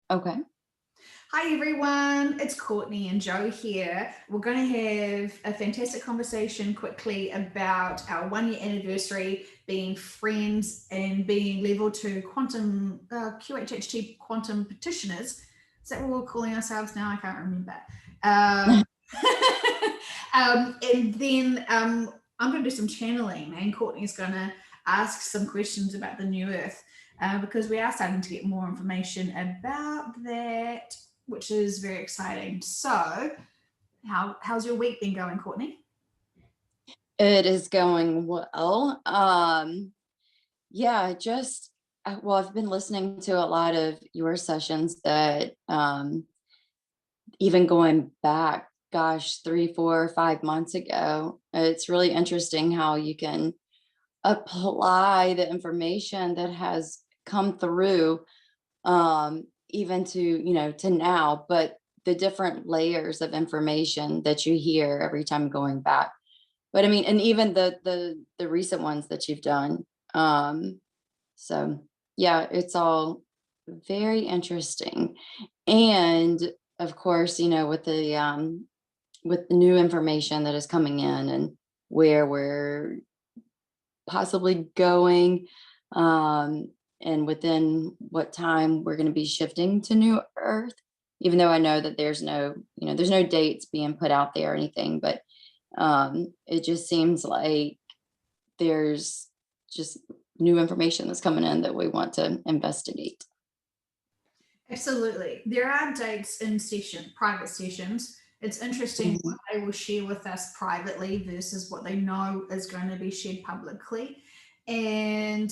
Okay. Hi everyone, it's Courtney and Joe here. We're going to have a fantastic conversation quickly about our 1 year anniversary, being friends and being level 2 quantum QHHT quantum petitioners. Is that what we're calling ourselves now? I can't remember. Um, and then I'm going to do some channeling, and Courtney's going to ask some questions about the new Earth. Because we are starting to get more information about that, which is very exciting. So, how's your week been going, Courtney? It is going well. Yeah, just well, I've been listening to a lot of your sessions that even going back, gosh, 3, 4, 5 months ago. It's really interesting how you can apply the information that has come through even to, to now, but the different layers of information that you hear every time going back. But I mean, and even the recent ones that you've done. So yeah, it's all very interesting. And of course, with the new information that is coming in and where we're possibly going, and within what time we're going to be shifting to new earth, even though I know that there's no dates being put out there or anything, but it just seems like there's just new information that's coming in that we want to investigate. Absolutely. There are dates in private sessions. It's interesting Mhm. what they will share with us privately versus what they know is going to be shared publicly. And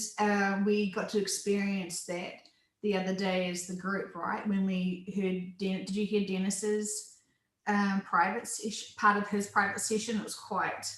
we got to experience that the other day as the group, right? When we heard, did you hear Dennis's private session, part of his private session? It was quite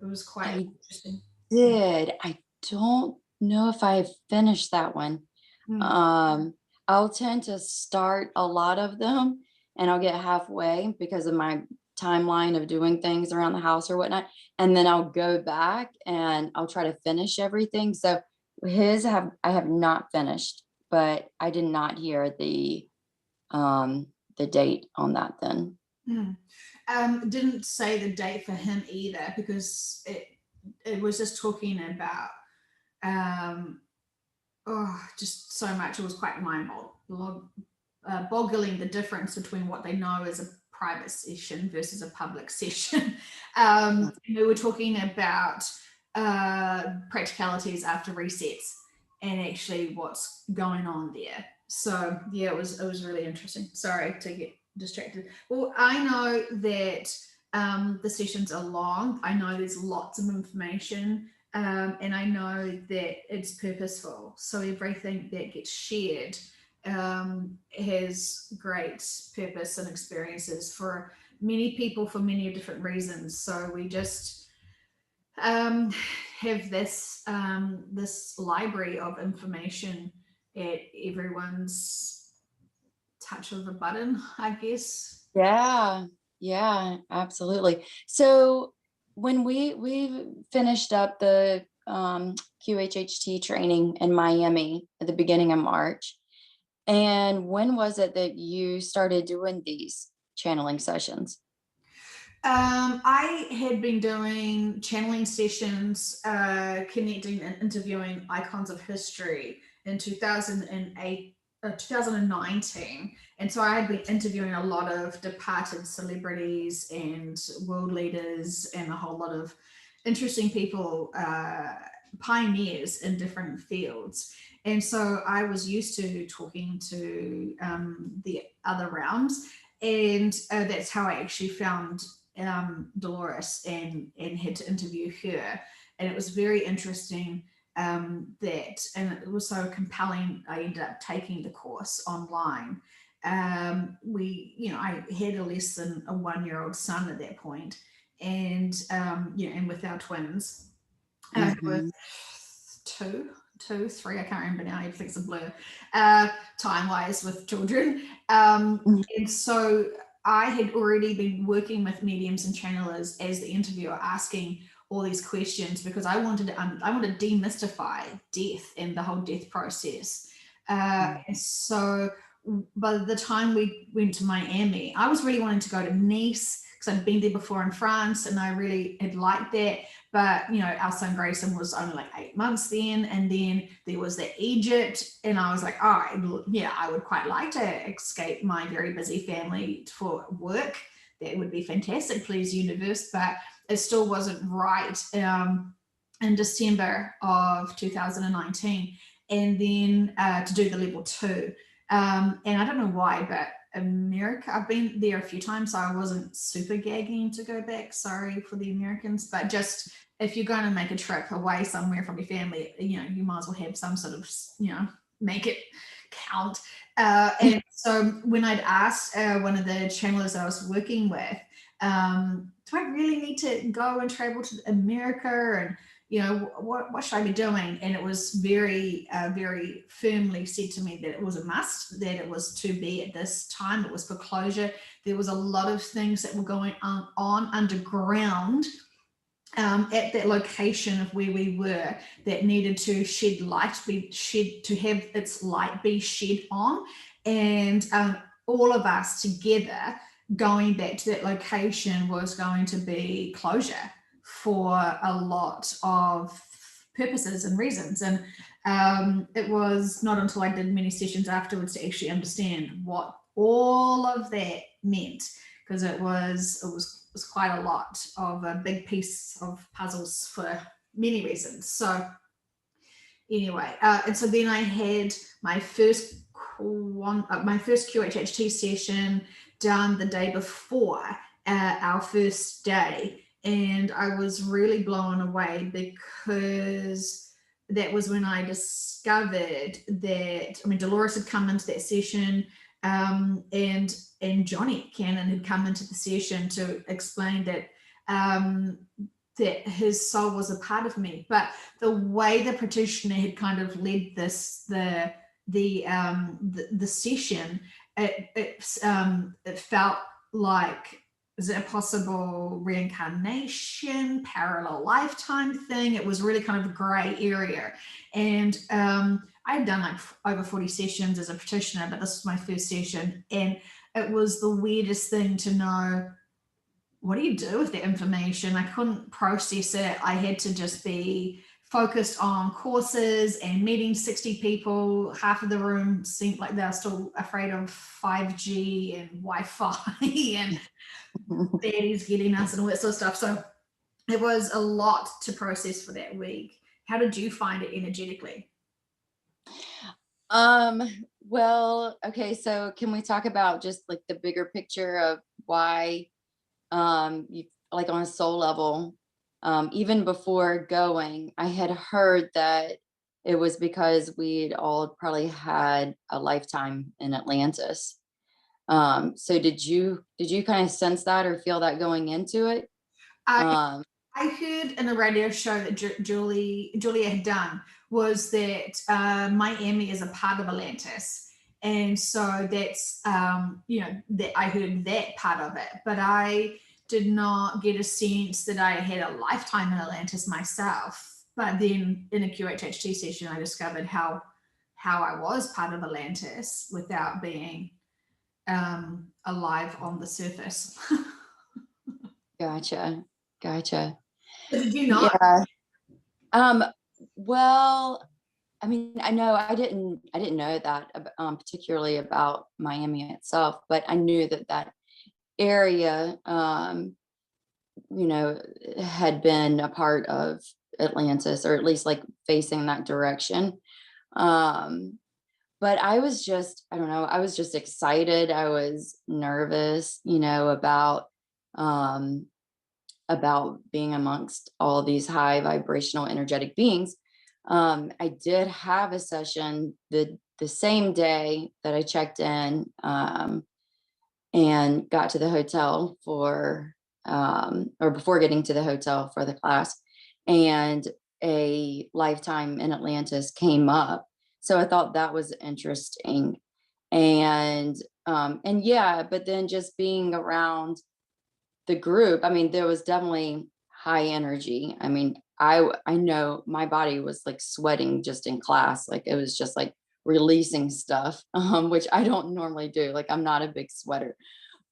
I interesting. did. I don't know if I finished that one. Mm. Um, I'll tend to start a lot of them and I'll get halfway because of my timeline of doing things around the house or whatnot. And then I'll go back and I'll try to finish everything. So I have not finished, but I did not hear the date on that then. Mm. Didn't say the date for him either because it was just talking about um, just so much. It was quite boggling the difference between what they know as a private session versus a public session. We were talking about practicalities after resets and actually what's going on there. So yeah, it was really interesting. Sorry to get distracted. Well, I know that the sessions are long. I know there's lots of information, and I know that it's purposeful. So everything that gets shared has great purpose and experiences for many people for many different reasons. So we just have this library of information at everyone's touch of a button, I guess. Yeah, yeah, absolutely. So when we finished up the QHHT training in Miami at the beginning of March, and when was it that you started doing these channeling sessions? I had been doing channeling sessions, connecting and interviewing icons of history in 2008, 2019. And so I had been interviewing a lot of departed celebrities and world leaders and a whole lot of interesting people, pioneers in different fields. And so I was used to talking to the other realms. And that's how I actually found Dolores and had to interview her. And it was very interesting and it was so compelling. I ended up taking the course online. I had a less than a 1 year old son at that point, and with our twins, who were Hmm. two, three, I can't remember now, everything's a blur, time wise with children. And so I had already been working with mediums and channelers as the interviewer, asking all these questions because I wanted to demystify death and the whole death process. And so by the time we went to Miami, I was really wanting to go to Nice because I'd been there before in France and I really had liked that. But, you know, our son Grayson was only like 8 months then. And then there was the Egypt. And I was like, all right, yeah, I would quite like to escape my very busy family for work. That would be fantastic, please, universe. But it still wasn't right in December of 2019. And then to do the level 2. And I don't know why, but America, I've been there a few times, so I wasn't super gagging to go back. Sorry for the Americans, but just if you're going to make a trip away somewhere from your family, you know, you might as well have some sort of, you know, make it count. And so when I'd asked one of the channelers I was working with, do I really need to go and travel to America? And you know, what should I be doing? And it was very, very firmly said to me that it was a must, that it was to be at this time. It was for closure. There was a lot of things that were going on underground at that location of where we were that needed to shed light, to have its light be shed on. And all of us together going back to that location was going to be closure for a lot of purposes and reasons. And it was not until I did many sessions afterwards to actually understand what all of that meant, because it was quite a lot of a big piece of puzzles for many reasons. So anyway, and so then I had my first QHHT session done the day before our first day. And I was really blown away because that was when I discovered that, I mean, Dolores had come into that session and Johnny Cannon had come into the session to explain that that his soul was a part of me. But the way the practitioner had kind of led the session, it felt like, is it a possible reincarnation, parallel lifetime thing? It was really kind of a gray area. And I had done like over 40 sessions as a practitioner, but this was my first session. And it was the weirdest thing to know, what do you do with the information? I couldn't process it. I had to just be focused on courses and meeting 60 people. Half of the room seemed like they were still afraid of 5G and Wi-Fi and baddies getting us and all that sort of stuff. So it was a lot to process for that week. How did you find it energetically? Well, okay, so can we talk about just like the bigger picture of why you, like on a soul level, even before going, I had heard that it was because we'd all probably had a lifetime in Atlantis. So did you kind of sense that or feel that going into it? I Um, I heard in a radio show that Julia had done was that Miami is a part of Atlantis, and so that's you know, that I heard that part of it, but I did not get a sense that I had a lifetime in Atlantis myself. But then in a QHHT session, I discovered how I was part of Atlantis without being alive on the surface. gotcha, gotcha. Did you not? Yeah. Um, well, I mean, I didn't know that particularly about Miami itself, but I knew that that area, had been a part of Atlantis, or at least like facing that direction. Um, but I was just, I don't know, I was just excited. I was nervous, um, about being amongst all these high vibrational energetic beings. I did have a session the same day that I checked in, and got to the hotel for, or before getting to the hotel for the class, and a lifetime in Atlantis came up. So I thought that was interesting. And yeah, but then just being around the group, I mean, there was definitely high energy. I mean, I know my body was like sweating just in class. Like it was just like releasing stuff, which I don't normally do. Like, I'm not a big sweater,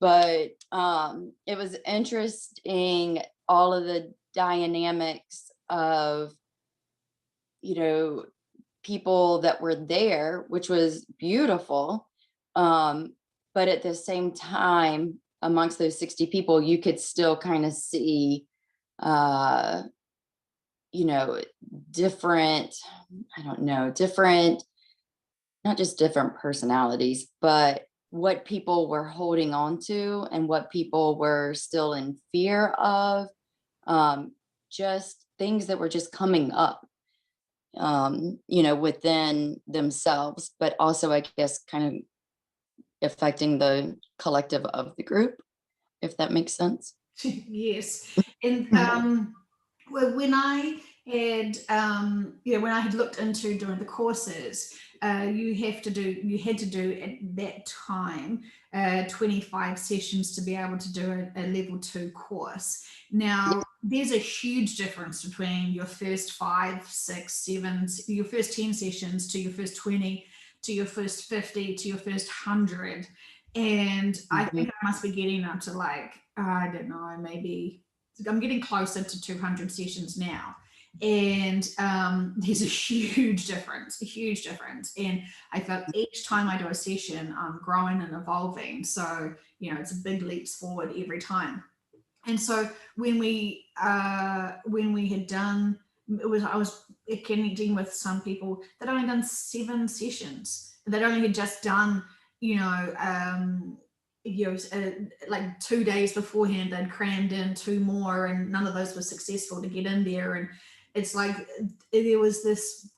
but it was interesting, all of the dynamics of, you know, people that were there, which was beautiful. Um, but at the same time, amongst those 60 people, you could still kind of see, uh, you know, different, I don't know, different, not just different personalities, but what people were holding on to and what people were still in fear of, just things that were just coming up, you know, within themselves, but also, I guess, kind of affecting the collective of the group, if that makes sense. Yes. And Mhm. well, when I had when I had looked into doing the courses, you had to do at that time 25 sessions to be able to do a level 2 course. Yeah. Now, there's a huge difference between your first 5, 6, 7, your first 10 sessions to your first 20, to your first 50, to your first 100. And I Mhm. think I must be getting up to, like, I don't know, maybe I'm getting closer to 200 sessions now. And there's a huge difference, a huge difference. And I felt each time I do a session, I'm growing and evolving. So, it's a big leaps forward every time. And so when we had done, I was connecting with some people that only done 7 sessions. That only had just done, you know, like 2 days beforehand, they'd crammed in 2 more, and none of those were successful to get in there. And it's like there was this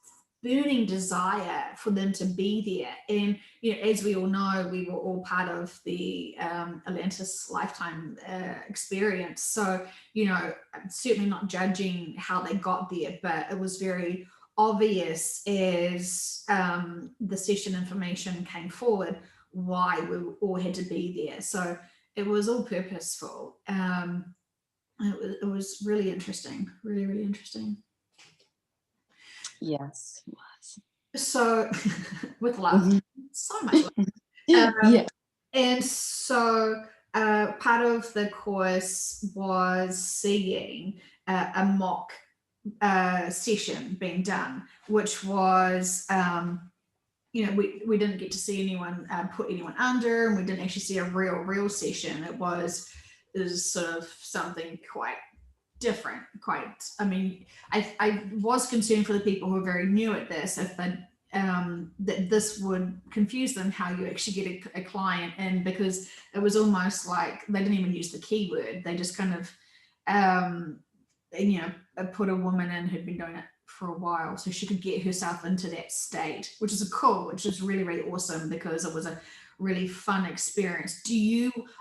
burning desire for them to be there. And as we all know, we were all part of the Atlantis lifetime experience. So I'm certainly not judging how they got there, but it was very obvious as the session information came forward why we all had to be there. So it was all purposeful. It was really interesting, really, really interesting. Yes, it was. So with love, Mhm. so much love. Um, Yeah. and so part of the course was seeing a mock session being done, which was we didn't get to see anyone put anyone under, and we didn't actually see a real session. It was sort of something quite different. I mean, I was concerned for the people who are very new at this, if they that this would confuse them how you actually get a client in, because it was almost like they didn't even use the keyword. They just kind of um, put a woman in who'd been doing it for a while so she could get herself into that state, which is which is really, really awesome, because it was a really fun experience.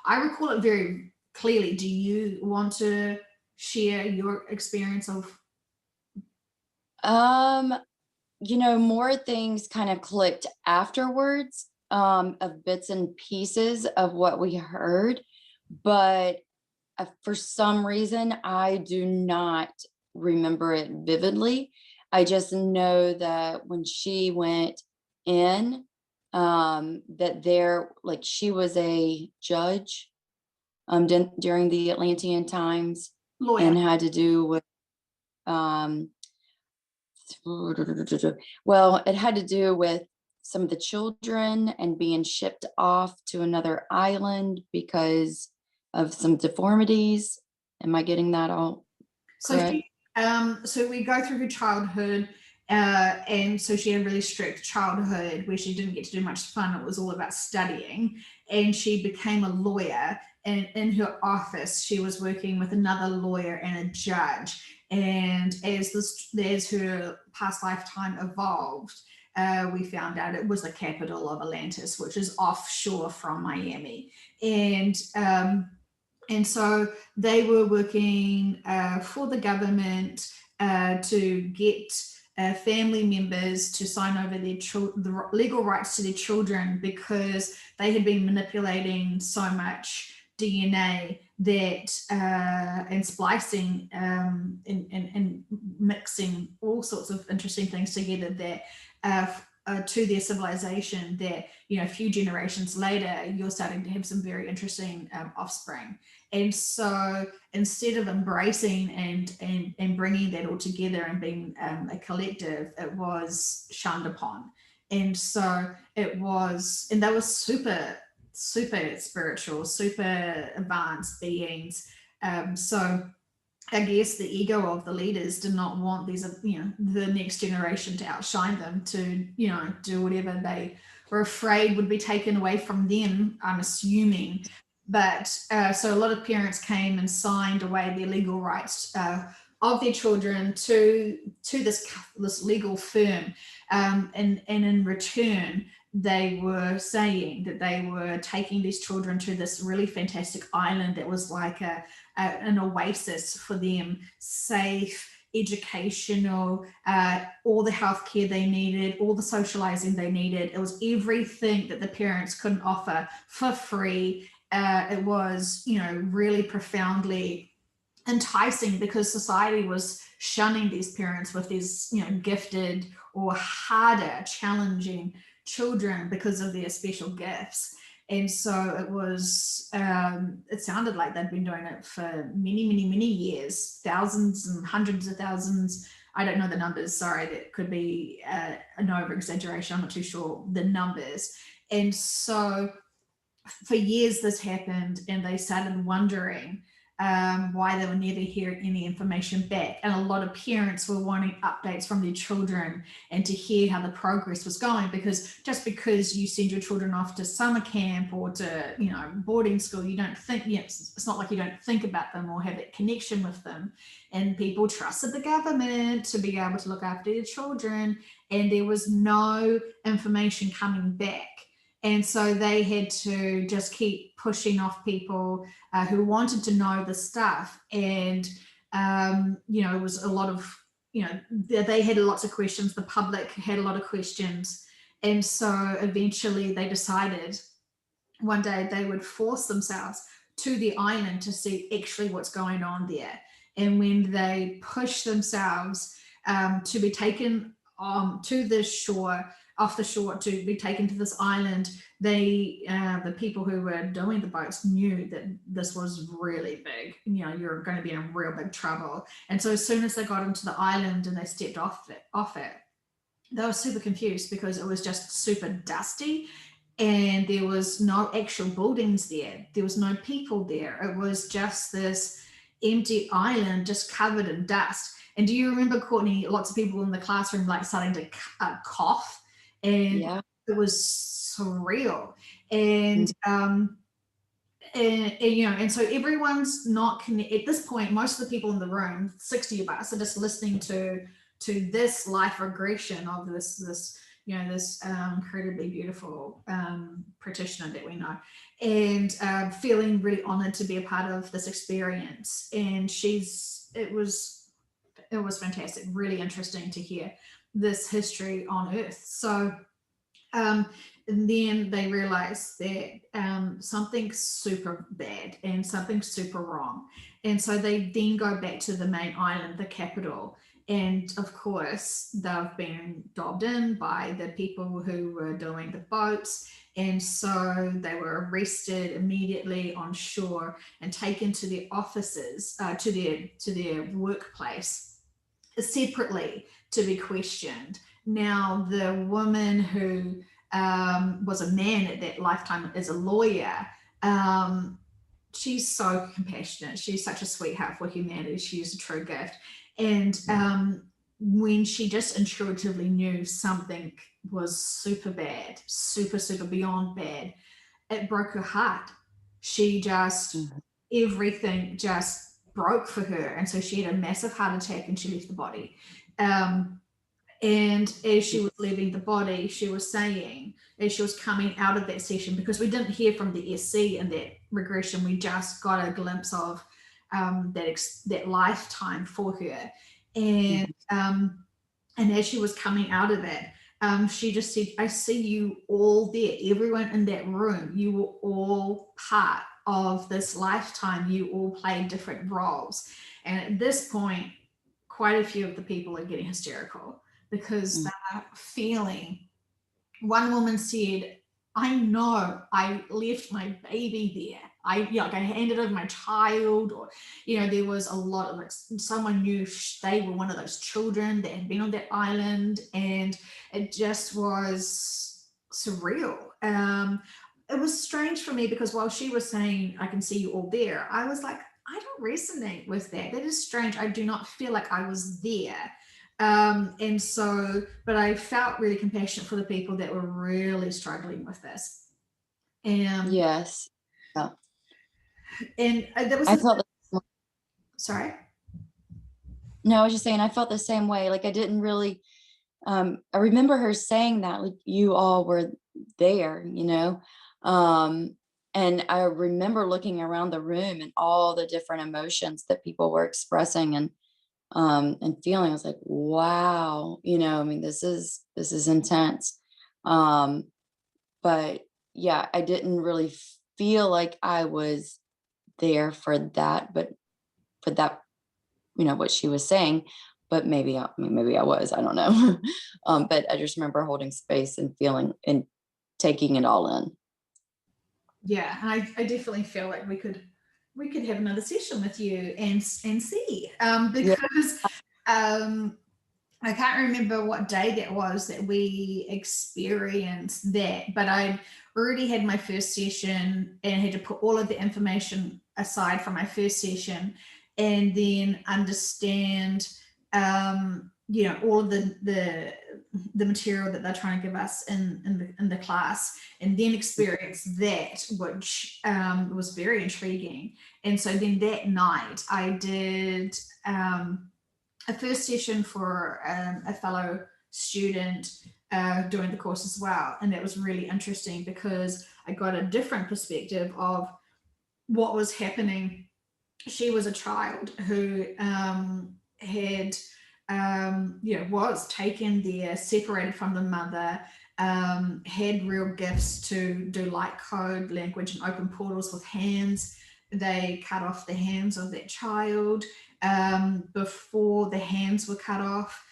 I recall it very clearly. Do you want to share your experience of? Um, more things kind of clicked afterwards, of bits and pieces of what we heard, but for some reason, I do not remember it vividly. I just know that when she went in, that like, she was a judge, during the Atlantean times, Lawyer. and had to do with, um, well, it had to do with some of the children and being shipped off to another island because of some deformities. Am I getting that all So correct? so we go through her childhood, and so she had a really strict childhood where she didn't get to do much fun. It was all about studying, and she became a lawyer. And in her office, she was working with another lawyer and a judge. And as her past lifetime evolved, we found out it was the capital of Atlantis, which is offshore from Miami. And so they were working for the government to get family members to sign over the legal rights to their children, because they had been manipulating so much DNA and splicing and mixing all sorts of interesting things together, that to their civilization that, you know, a few generations later, you're starting to have some very interesting offspring. And so instead of embracing and bringing that all together and being a collective, it was shunned upon. And so it was, and they were super, super spiritual, super advanced beings. So I guess the ego of the leaders did not want these, you know, the next generation to outshine them, to, you know, do whatever they were afraid would be taken away from them, I'm assuming. But so a lot of parents came and signed away their legal rights of their children to this legal firm, and in return, they were saying that they were taking these children to this really fantastic island that was like an oasis for them, safe, educational, all the healthcare they needed, all the socializing they needed. It was everything that the parents couldn't offer for free. It was, you know, really profoundly enticing because society was shunning these parents with these, you know, gifted or harder, challenging children because of their special gifts. And so it was, it sounded like they'd been doing it for many, many, many years, thousands and hundreds of thousands. I don't know the numbers. Sorry, that could be an over exaggeration. I'm not too sure the numbers. And so for years this happened, and they started wondering why they were never hearing any information back. And a lot of parents were wanting updates from their children and to hear how the progress was going, because just because you send your children off to summer camp or to, you know, boarding school, you don't think, it's not like you don't think about them or have that connection with them. And people trusted the government to be able to look after their children, and there was no information coming back. And so they had to just keep pushing off people who wanted to know the stuff. And, you know, it was a lot of, you know, they had lots of questions. The public had a lot of questions. And so eventually they decided one day they would force themselves to the island to see actually what's going on there. And when they pushed themselves to be taken to the shore, off the shore, to be taken to this island, they the people who were doing the boats knew that this was really big. You know, you're going to be in real big trouble. And so as soon as they got into the island and they stepped off it, they were super confused because it was just super dusty, and there was no actual buildings there. There was no people there. It was just this empty island just covered in dust. And do you remember, Courtney, lots of people in the classroom like starting to cough, and Yeah. it was surreal. And you know, and so everyone's not connected at this point. Most of the people in the room, 60 of us, are just listening to this life regression of this you know, this incredibly beautiful practitioner that we know, and feeling really honored to be a part of this experience. And it was fantastic, really interesting to hear this history on Earth. So and then they realized that something's super bad and something's super wrong. And so they then go back to the main island, the capital. And of course, they've been dobbed in by the people who were doing the boats. And so they were arrested immediately on shore and taken to their offices, to their workplace separately to be questioned. Now, the woman who was a man at that lifetime as a lawyer, she's so compassionate. She's such a sweetheart for humanity. She is a true gift. And when she just intuitively knew something was super bad, super, super beyond bad, it broke her heart. She just, everything just broke for her. And so she had a massive heart attack and she left the body. And as she was leaving the body, she was saying, as she was coming out of that session, because we didn't hear from the SC in that regression, we just got a glimpse of that lifetime for her. And as she was coming out of it, she just said, I see you all there, everyone in that room, you were all part of this lifetime, you all played different roles. And at this point, quite a few of the people are getting hysterical because they're feeling one woman said, I know I left my baby there. Like I handed over my child, or, there was a lot of, like, someone knew they were one of those children that had been on that island, and it just was surreal. It was strange for me because while she was saying, I can see you all there, I was like, I don't resonate with that. That is strange. I do not feel like I was there. And so, but I felt really compassionate for the people that were really struggling with this. And Yes. Yeah. there was I this, felt sorry. no, I was just saying I felt the same way. Like I didn't really I remember her saying that, like, you all were there, and I remember looking around the room and all the different emotions that people were expressing and feeling. I was like, wow, I mean, this is intense. Um, but yeah, I didn't really feel like I was there for that, but for that, what she was saying, but maybe maybe I was, I don't know. But I just remember holding space and feeling and taking it all in. Yeah, and I definitely feel like we could have another session with you and see, Yeah. because I can't remember what day that was that we experienced that, but I already had my first session and had to put all of the information aside from my first session, and then understand, all of the material that they're trying to give us in the class, and then experience that, which was very intriguing. And so then that night I did a first session for a fellow student doing the course as well. And that was really interesting because I got a different perspective of what was happening. She was a child who had, was taken there, separated from the mother, had real gifts to do light code language and open portals with hands. They cut off the hands of that child. Before the hands were cut off,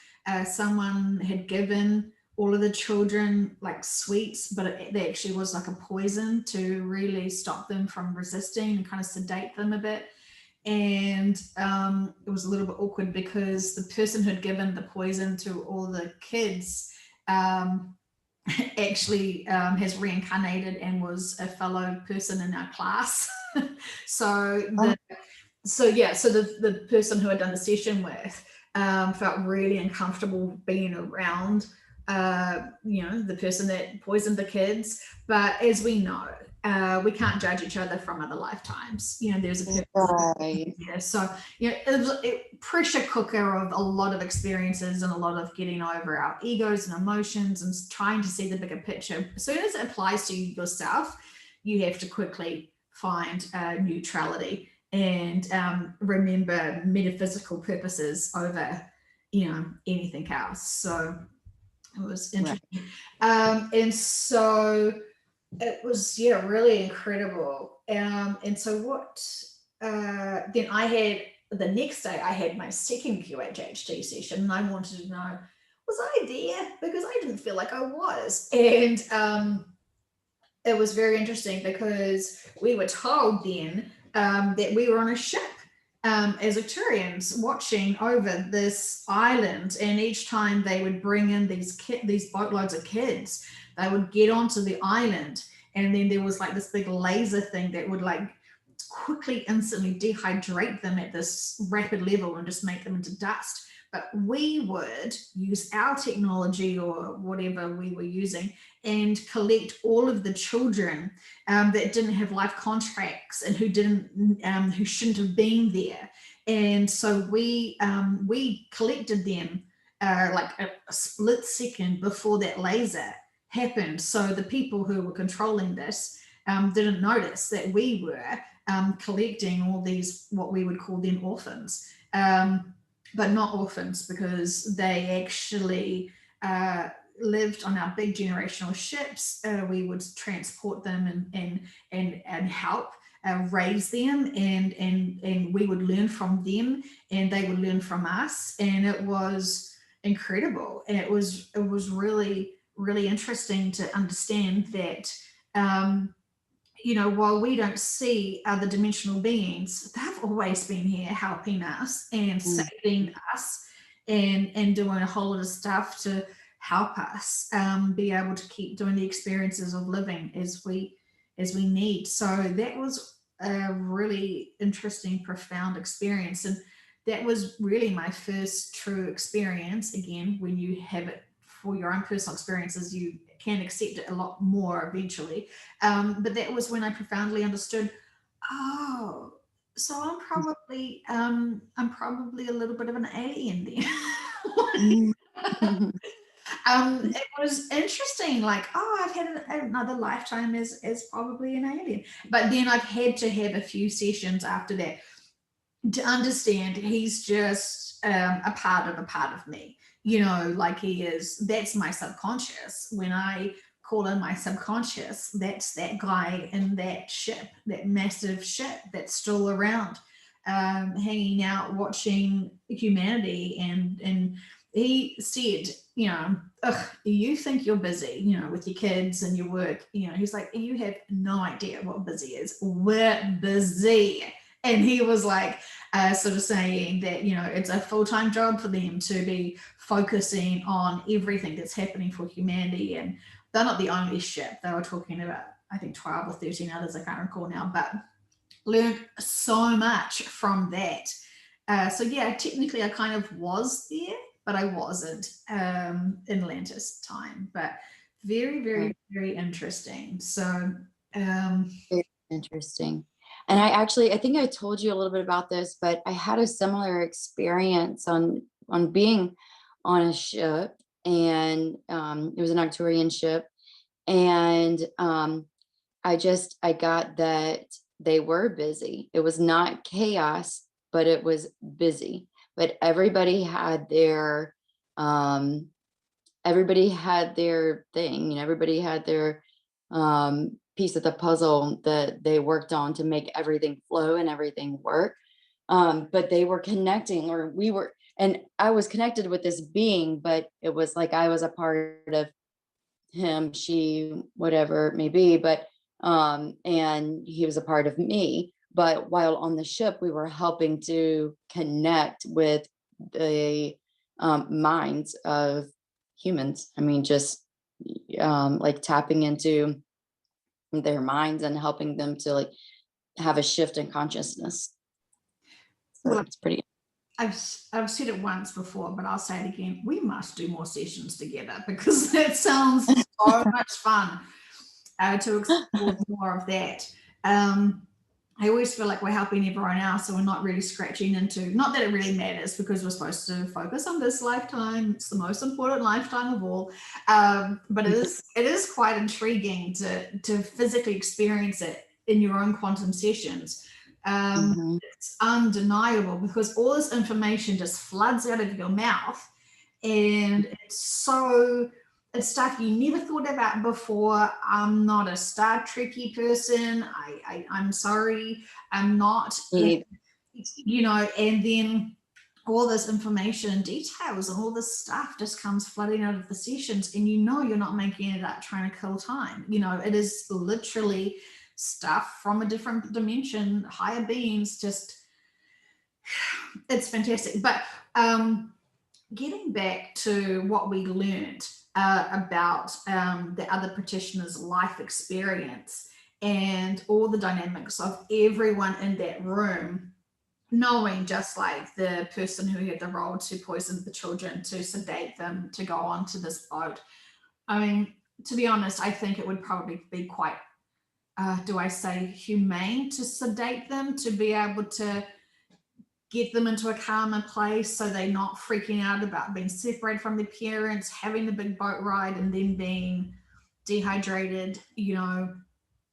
someone had given all of the children like sweets, but it actually was like a poison to really stop them from resisting and kind of sedate them a bit. And it was a little bit awkward because the person who had given the poison to all the kids actually has reincarnated and was a fellow person in our class. So Oh, the person who had done the session with felt really uncomfortable being around the person that poisoned the kids. But as we know, we can't judge each other from other lifetimes. There's a purpose. right. Yeah, so it was a pressure cooker of a lot of experiences and a lot of getting over our egos and emotions and trying to see the bigger picture. As soon as it applies to yourself, you have to quickly find neutrality and remember metaphysical purposes over anything else. So it was interesting. Right. And so it was really incredible. And so what then I had the next day I had my second QHHT session, and I wanted to know, was I there? Because I didn't feel like I was. And it was very interesting because we were told then that we were on a ship as Arcturians watching over this island, and each time they would bring in these boatloads of kids, they would get onto the island, and then there was like this big laser thing that would like quickly, instantly dehydrate them at this rapid level and just make them into dust. But we would use our technology or whatever we were using and collect all of the children that didn't have life contracts and who shouldn't have been there. And so we collected them like a split second before that laser happened. So the people who were controlling this didn't notice that we were collecting all these, what we would call then orphans, but not orphans because they actually lived on our big generational ships. We would transport them and help raise them, and we would learn from them, and they would learn from us, and it was incredible, and it was really really interesting to understand that, while we don't see other dimensional beings, they've always been here helping us and Mm. saving us and doing a whole lot of stuff to help us be able to keep doing the experiences of living as we need. So that was a really interesting, profound experience. And that was really my first true experience. Again, when you have it for your own personal experiences, you can accept it a lot more eventually. But that was when I profoundly understood, oh, so I'm probably a little bit of an alien Mm. then. It was interesting, like, oh, I've had another lifetime as probably an alien. But then I've had to have a few sessions after that to understand he's just a part of me, like he is. That's my subconscious. When I call in my subconscious, that's that guy in that ship, that massive ship that's still around, hanging out, watching humanity. And he said, ugh, you think you're busy, with your kids and your work. He's like, you have no idea what busy is. We're busy. And he was like, sort of saying that, it's a full-time job for them to be focusing on everything that's happening for humanity. And they're not the only ship. They were talking about, I think, 12 or 13 others, I can't recall now, but learned so much from that. So yeah, technically I kind of was there, but I wasn't in Atlantis time. But very, very, very interesting. So Very interesting. And I think I told you a little bit about this, but I had a similar experience on being on a ship, and it was an Arcturian ship, and I got that they were busy. It was not chaos, but it was busy. But um everybody had their thing, everybody had their piece of the puzzle that they worked on to make everything flow and everything work. But they were connecting, or we were, and I was connected with this being, but it was like I was a part of him, she, whatever it may be, but and he was a part of me. But while on the ship, we were helping to connect with the minds of humans. I mean, just like tapping into their minds and helping them to like have a shift in consciousness. So well, it's pretty. I've said it once before, but I'll say it again. We must do more sessions together because that sounds so much fun to explore more of that. I always feel like we're helping everyone else, so we're not really scratching into. Not that it really matters, because we're supposed to focus on this lifetime. It's the most important lifetime of all. But it is quite intriguing to physically experience it in your own quantum sessions. Mhm. It's undeniable because all this information just floods out of your mouth, and it's stuff you never thought about before. I'm not a Star Trekky person. I'm sorry, I'm not. Me And then all this information and details and all this stuff just comes flooding out of the sessions, and you're not making it up trying to kill time. It is literally stuff from a different dimension, higher beings. Just, it's fantastic. But getting back to what we learned about the other practitioners' life experience and all the dynamics of everyone in that room, knowing, just like the person who had the role to poison the children, to sedate them, to go onto this boat. I mean, to be honest, I think it would probably be quite, do I say humane, to sedate them, to be able to get them into a calmer place so they're not freaking out about being separated from their parents, having the big boat ride, and then being dehydrated.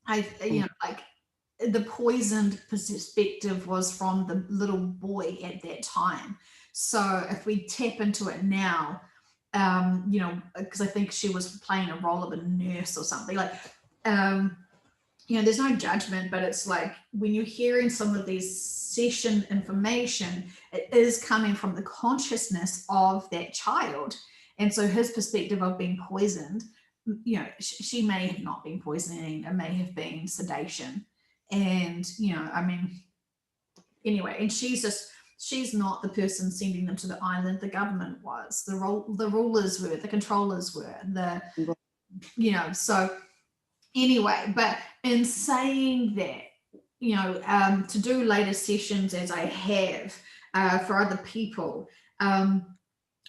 Like the poisoned perspective was from the little boy at that time. So if we tap into it now, because I think she was playing a role of a nurse or something, like, there's no judgment, but it's like when you're hearing some of these session information, it is coming from the consciousness of that child. And so his perspective of being poisoned she may have not been poisoning, it may have been sedation. And, I mean, anyway, and she's not the person sending them to the island. The government was, the rulers were, the controllers were, so anyway, but in saying that, to do later sessions as I have for other people,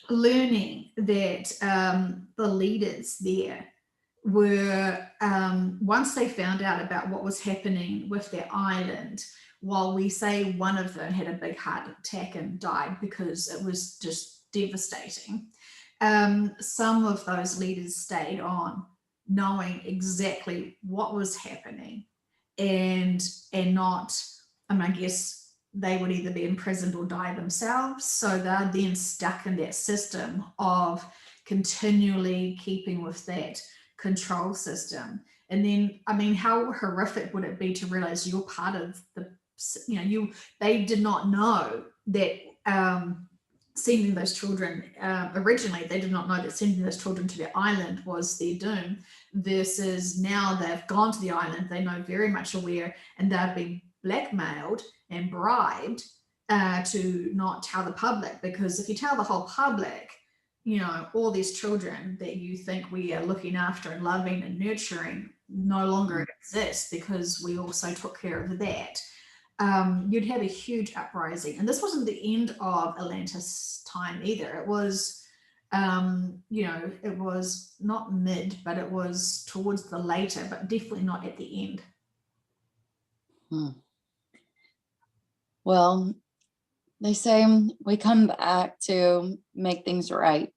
learning that the leaders there were, once they found out about what was happening with their island, while we say one of them had a big heart attack and died because it was just devastating, some of those leaders stayed on knowing exactly what was happening and not, I guess they would either be imprisoned or die themselves. So they're then stuck in that system of continually keeping with that control system. And then, I mean, how horrific would it be to realize you're part of they did not know that sending those children, originally they did not know that sending those children to the island was their doom, versus now they've gone to the island, they know very much aware, and they've been blackmailed and bribed to not tell the public. Because if you tell the whole public, all these children that you think we are looking after and loving and nurturing no longer exist because we also took care of that, you'd have a huge uprising. And this wasn't the end of Atlantis time either. It was, it was not mid, but it was towards the later, but definitely not at the end. Well, they say we come back to make things right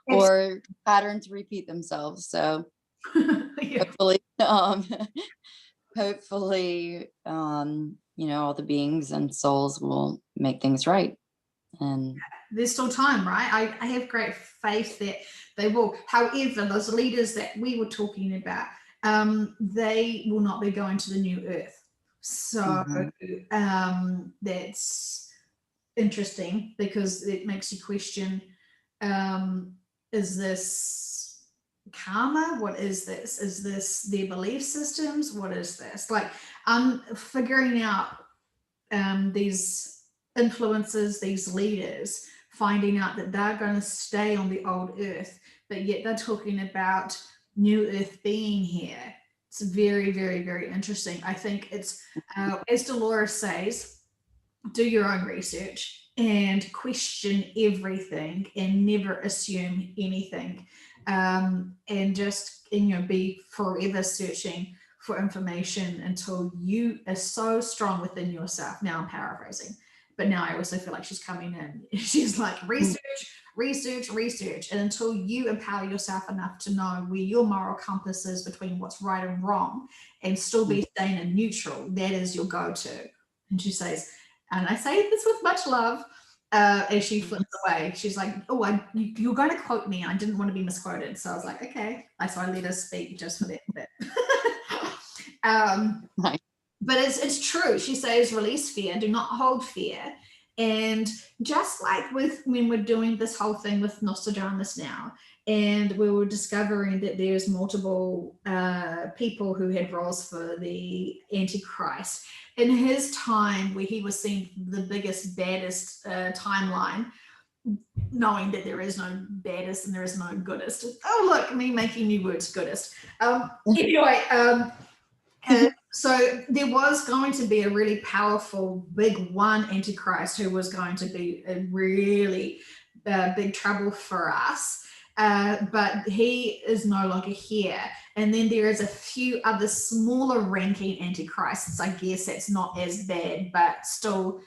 or patterns repeat themselves. So Yeah. hopefully, all the beings and souls will make things right. And there's still time, right? I have great faith that they will. However, those leaders that we were talking about, they will not be going to the new earth. So that's interesting, because it makes you question, is this karma? What is this? Is this their belief systems? What is this? Like, I'm figuring out these influencers, these leaders, finding out that they're going to stay on the old earth, but yet they're talking about new earth being here. It's very, very, very interesting. I think it's, as Dolores says, do your own research and question everything and never assume anything, and just be forever searching for information until you are so strong within yourself. Now I'm paraphrasing, but now I also feel like she's coming in. She's like, research, and until you empower yourself enough to know where your moral compass is between what's right and wrong and still be staying in neutral, that is your go-to. And she says, and I say this with much love, as she flips away. She's like, oh, you're going to quote me. I didn't want to be misquoted. So I was like, okay. So I let her speak just for that bit. But it's true. She says, release fear, do not hold fear. And just like when we're doing this whole thing with Nostradamus now, and we were discovering that there's multiple people who had roles for the Antichrist. In his time, where he was seeing the biggest, baddest timeline, knowing that there is no baddest and there is no goodest. Oh, look, me making new words, goodest. Anyway, so there was going to be a really powerful, big one Antichrist who was going to be a really big trouble for us. But he is no longer here. And then there is a few other smaller ranking antichrists. I guess that's not as bad, but still,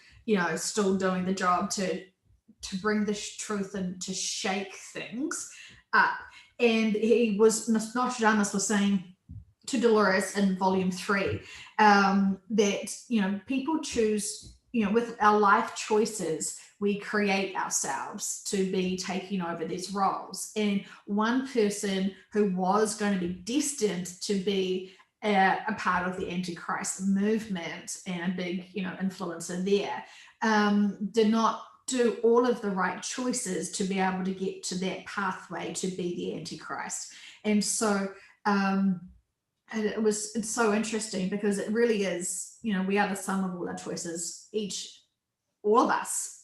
still doing the job to bring the truth and to shake things up. And Nostradamus was saying to Dolores in volume 3, that, people choose, with our life choices, we create ourselves to be taking over these roles. And one person who was going to be destined to be a part of the Antichrist movement and a big, influencer there, did not do all of the right choices to be able to get to that pathway to be the Antichrist. And so it's so interesting because it really is, we are the sum of all our choices. All of us,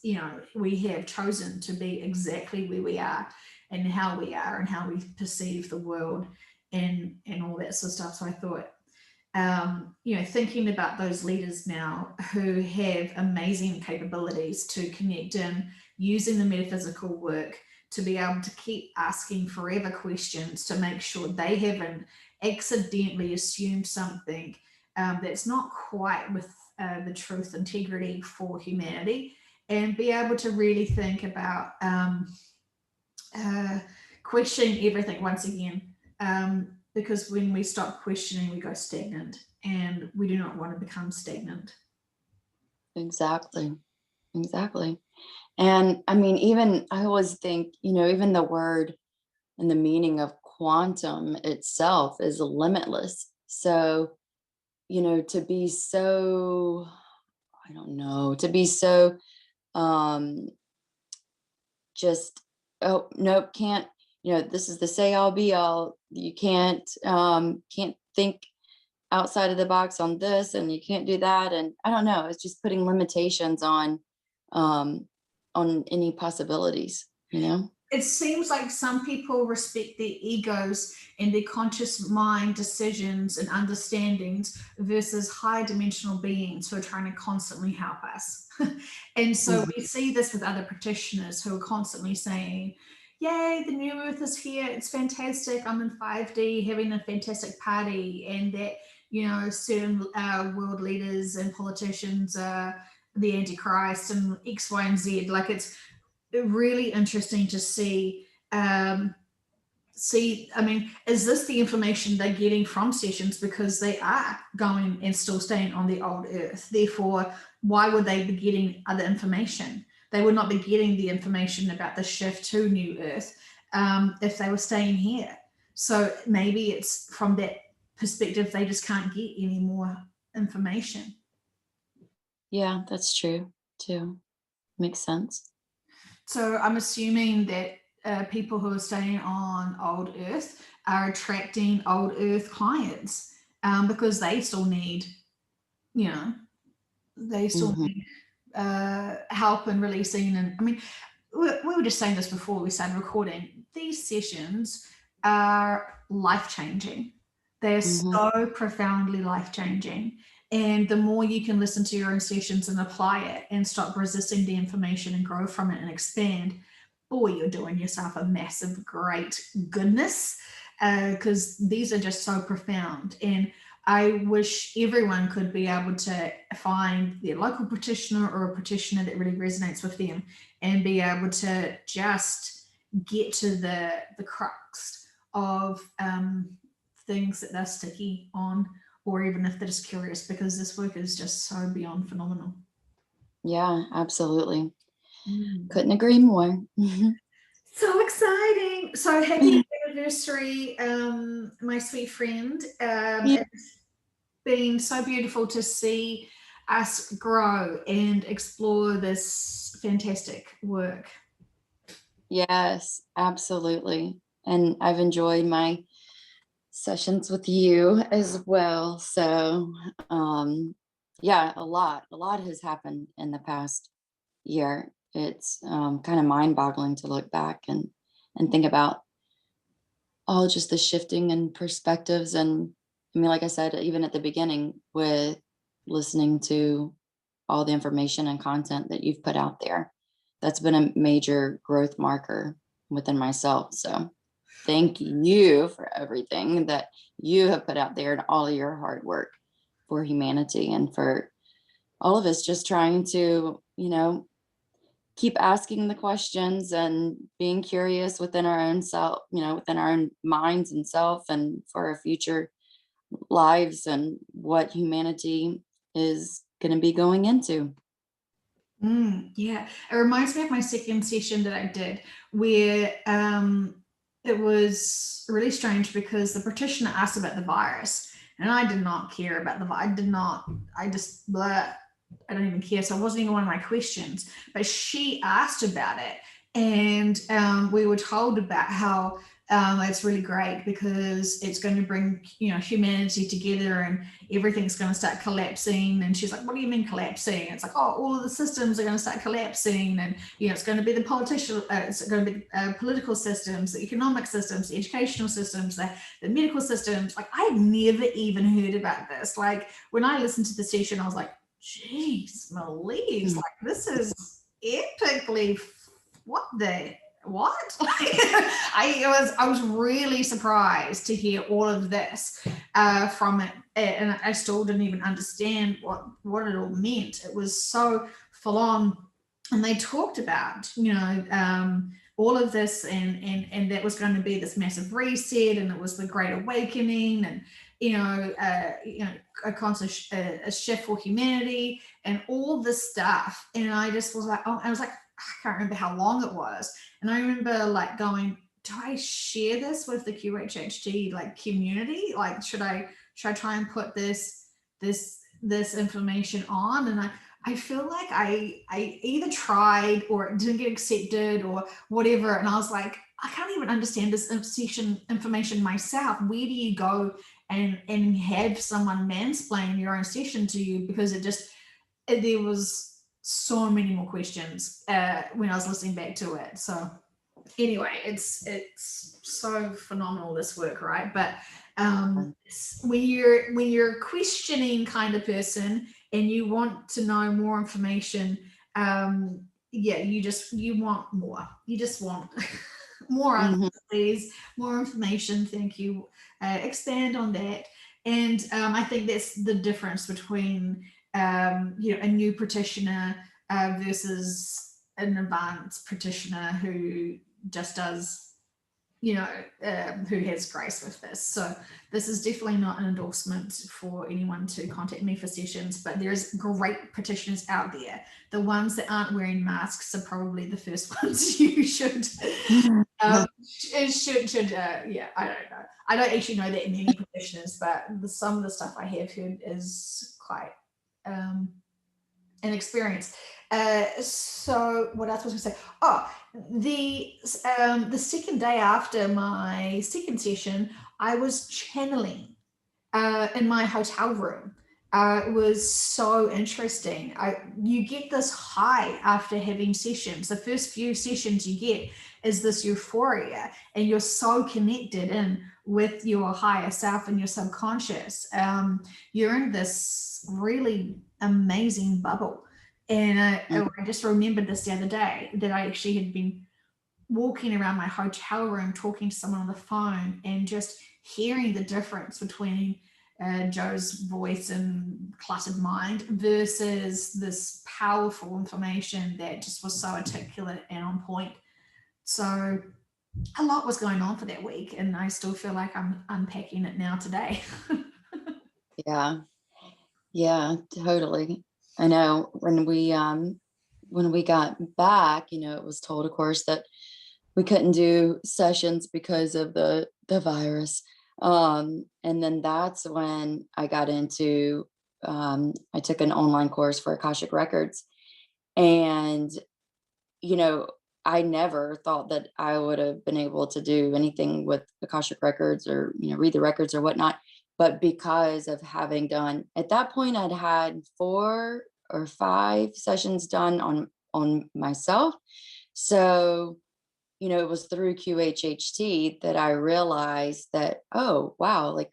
we have chosen to be exactly where we are and how we are and how we perceive the world and all that sort of stuff. So I thought, thinking about those leaders now who have amazing capabilities to connect in using the metaphysical work to be able to keep asking forever questions to make sure they haven't accidentally assumed something that's not quite with the truth, integrity for humanity, and be able to really think about questioning everything once again. Because when we stop questioning, we go stagnant, and we do not want to become stagnant. Exactly. And I mean, even I always think, even the word and the meaning of quantum itself is limitless. So, to be so, I don't know, to be so just, oh nope, can't, this is the say all be all. You can't think outside of the box on this, and you can't do that. And I don't know, it's just putting limitations um on any possibilities. It seems like some people respect their egos and their conscious mind decisions and understandings versus high dimensional beings who are trying to constantly help us. And so we see this with other practitioners who are constantly saying, yay, the new earth is here, it's fantastic, I'm in 5D having a fantastic party, and that certain world leaders and politicians are the antichrist and X, Y, and Z. Like, it's really interesting to see. I mean, is this the information they're getting from sessions because they are going and still staying on the old earth? Therefore, why would they be getting other information? They would not be getting the information about the shift to new earth if they were staying here. So maybe it's from that perspective, they just can't get any more information. Yeah, that's true too. Makes sense. So I'm assuming that people who are staying on old earth are attracting old earth clients because they still need, they still need help in releasing. And I mean, we were just saying this before we started recording. These sessions are life-changing. They're so profoundly life-changing. And the more you can listen to your own sessions and apply it and stop resisting the information and grow from it and expand, boy, you're doing yourself a massive, great goodness, because these are just so profound. And I wish everyone could be able to find their local practitioner or a practitioner that really resonates with them and be able to just get to the crux of things that they're sticky on, or even if they're just curious, because this work is just so beyond phenomenal. Yeah, absolutely. Couldn't agree more. So exciting. So happy anniversary, my sweet friend. It's been so beautiful to see us grow and explore this fantastic work. Yes, absolutely. And I've enjoyed my sessions with you as well. So, yeah, a lot has happened in the past year. It's kind of mind-boggling to look back and think about all just the shifting and perspectives. And I mean, like I said, even at the beginning, with listening to all the information and content that you've put out there, that's been a major growth marker within myself. So thank you for everything that you have put out there and all of your hard work for humanity, and for all of us just trying to, keep asking the questions and being curious within our own self, within our own minds and self, and for our future lives and what humanity is going to be going into. Yeah, it reminds me of my second session that I did, where it was really strange because the practitioner asked about the virus, and I did not care about the virus. I just, blah, I don't even care. So it wasn't even one of my questions, but she asked about it. And we were told about how It's really great because it's going to bring, humanity together, and everything's going to start collapsing. And she's like, what do you mean collapsing? It's like, oh, all of the systems are going to start collapsing. And, it's going to be it's going to be political systems, the economic systems, the educational systems, the medical systems. Like, I'd never even heard about this. Like, when I listened to the session, I was like, geez, Melise, like, this is epically, what? I was really surprised to hear all of this from it, and I still didn't even understand what it all meant. It was so full on, and they talked about all of this, and that was going to be this massive reset, and it was the Great Awakening, and a constant a shift for humanity, and all this stuff. And I just was like, I can't remember how long it was. And I remember like going, do I share this with the QHHT like community? Like, should I try and put this information on? And I feel like I either tried or it didn't get accepted or whatever. And I was like, I can't even understand this information myself. Where do you go and have someone mansplain your own session to you? Because there was so many more questions when I was listening back to it. So anyway, it's so phenomenal, this work, right? But when you're a questioning kind of person and you want to know more information, you want more. You just want more answers, please, more information. Thank you. Expand on that. And I think that's the difference between a new practitioner versus an advanced practitioner who just does, who has grace with this. So this is definitely not an endorsement for anyone to contact me for sessions, but there's great practitioners out there. The ones that aren't wearing masks are probably the first ones you should I don't know. I don't actually know that many practitioners, but some of the stuff I have heard is quite an experience. So what else was I say? Oh, the second day after my second session, I was channeling in my hotel room. It was so interesting. You get this high after having sessions. The first few sessions you get is this euphoria, and you're so connected in with your higher self and your subconscious. You're in this really amazing bubble. And I just remembered this the other day that I actually had been walking around my hotel room talking to someone on the phone and just hearing the difference between Joe's voice and cluttered mind versus this powerful information that just was so articulate and on point. So a lot was going on for that week, and I still feel like I'm unpacking it now today. Yeah, totally. I know when we got back, it was told, of course, that we couldn't do sessions because of the virus. And then that's when I got into I took an online course for Akashic Records. And I never thought that I would have been able to do anything with Akashic Records or, read the records or whatnot. But because of having done, at that point, I'd had 4 or 5 sessions done on myself. So, it was through QHHT that I realized that, oh, wow, like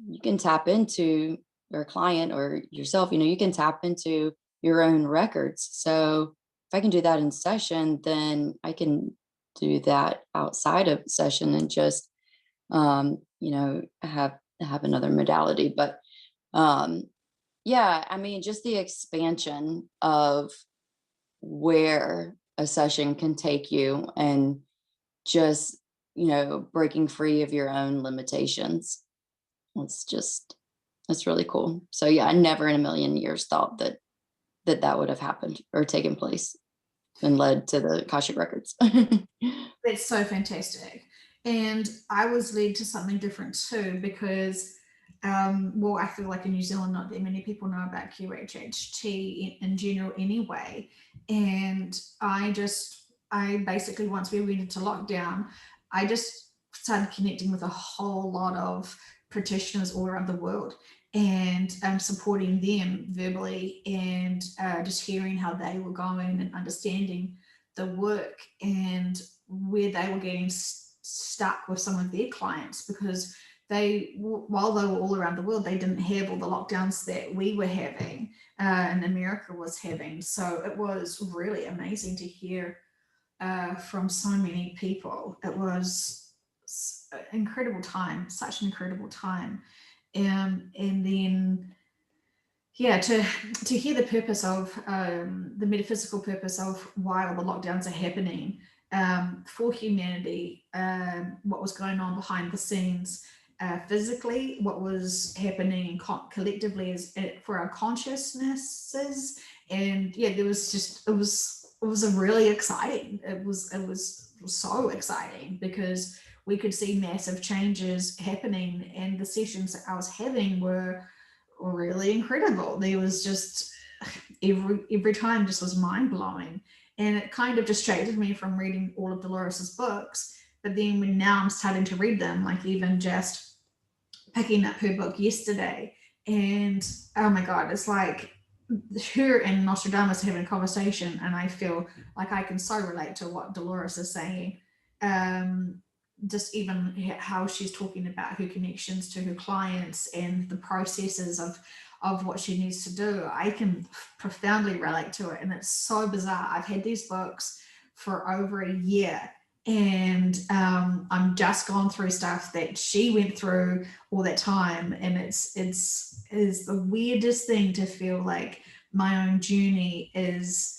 you can tap into your client or yourself, you can tap into your own records. So if I can do that in session, then I can do that outside of session and just, have another modality. But yeah, I mean, just the expansion of where a session can take you, and just, breaking free of your own limitations. It's really cool. So yeah, I never in a million years thought that would have happened or taken place and led to the Akashic Records. That's so fantastic. And I was led to something different too, because I feel like in New Zealand, not that many people know about QHHT in general anyway. And I basically, once we went into lockdown, I just started connecting with a whole lot of practitioners all around the world, and supporting them verbally, and just hearing how they were going and understanding the work and where they were getting stuck with some of their clients, because they, while they were all around the world, they didn't have all the lockdowns that we were having and America was having. So it was really amazing to hear from so many people. It was an incredible time, such an incredible time. And then, yeah, to hear the purpose of the metaphysical purpose of why all the lockdowns are happening for humanity, what was going on behind the scenes, physically, what was happening collectively is for our consciousnesses. And yeah, there was just, it was a really exciting, it was so exciting, because we could see massive changes happening, and the sessions that I was having were really incredible. There was just every time just was mind-blowing, and it kind of distracted me from reading all of Dolores's books. But then when now I'm starting to read them, like even just picking up her book yesterday, and oh my god, it's like her and Nostradamus having a conversation, and I feel like I can so relate to what Dolores is saying. Just even how she's talking about her connections to her clients and the processes of what she needs to do. I can profoundly relate to it, and it's so bizarre. I've had these books for over a year, and I'm just gone through stuff that she went through all that time, and it's the weirdest thing to feel like my own journey is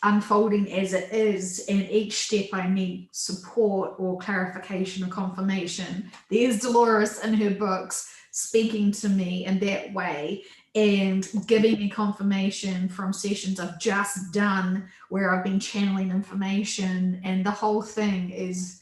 unfolding as it is, and each step I need support or clarification or confirmation. There's Dolores in her books speaking to me in that way and giving me confirmation from sessions I've just done where I've been channeling information, and the whole thing is,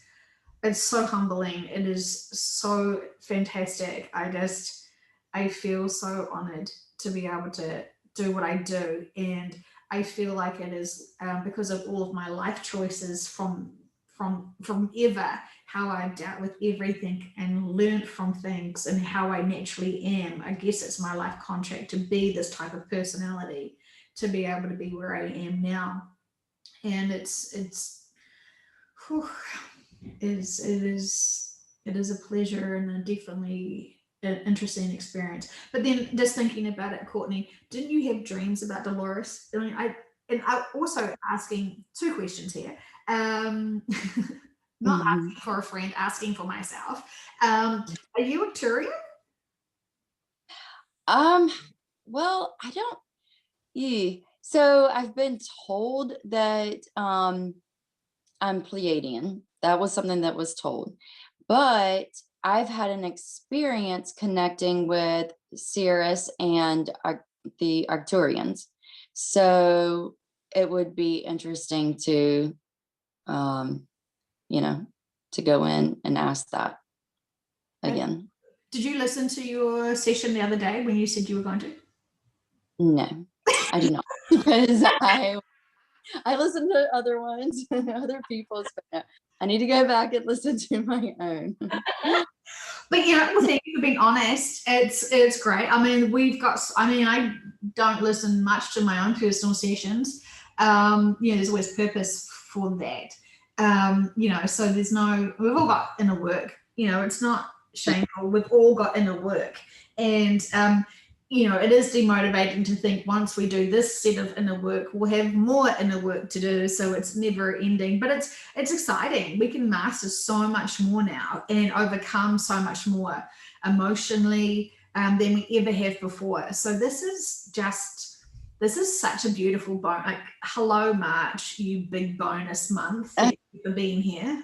it's so humbling. It is so fantastic. I feel so honored to be able to do what I do, and I feel like it is because of all of my life choices from ever, how I've dealt with everything and learned from things, and how I naturally am. I guess it's my life contract to be this type of personality, to be able to be where I am now. And whew, it is a pleasure, and definitely an interesting experience. But then just thinking about it, Courtney, didn't you have dreams about Dolores? I mean, I also asking two questions here. Not Mhm. asking for a friend, asking for myself. Are you a Turian? Um, well, I don't. So I've been told that I'm Pleiadian. That was something that was told. But I've had an experience connecting with Sirius and the Arcturians. So it would be interesting to, um, you know, to go in and ask that again. Did you listen to your session the other day when you said you were going to? No, I do not, because I listen to other ones, other people's, but no, I need to go back and listen to my own. But yeah, well, thank you for being honest. It's great. I mean, we've got. I mean, I don't listen much to my own personal sessions. There's always purpose for that. So there's no. We've all got inner work. It's not shameful. We've all got inner work, and it is demotivating to think once we do this set of inner work, we'll have more inner work to do. So it's never ending, but it's exciting. We can master so much more now and overcome so much more emotionally than we ever have before. So this is such a beautiful like, hello March, you big bonus month. Thank you for being here.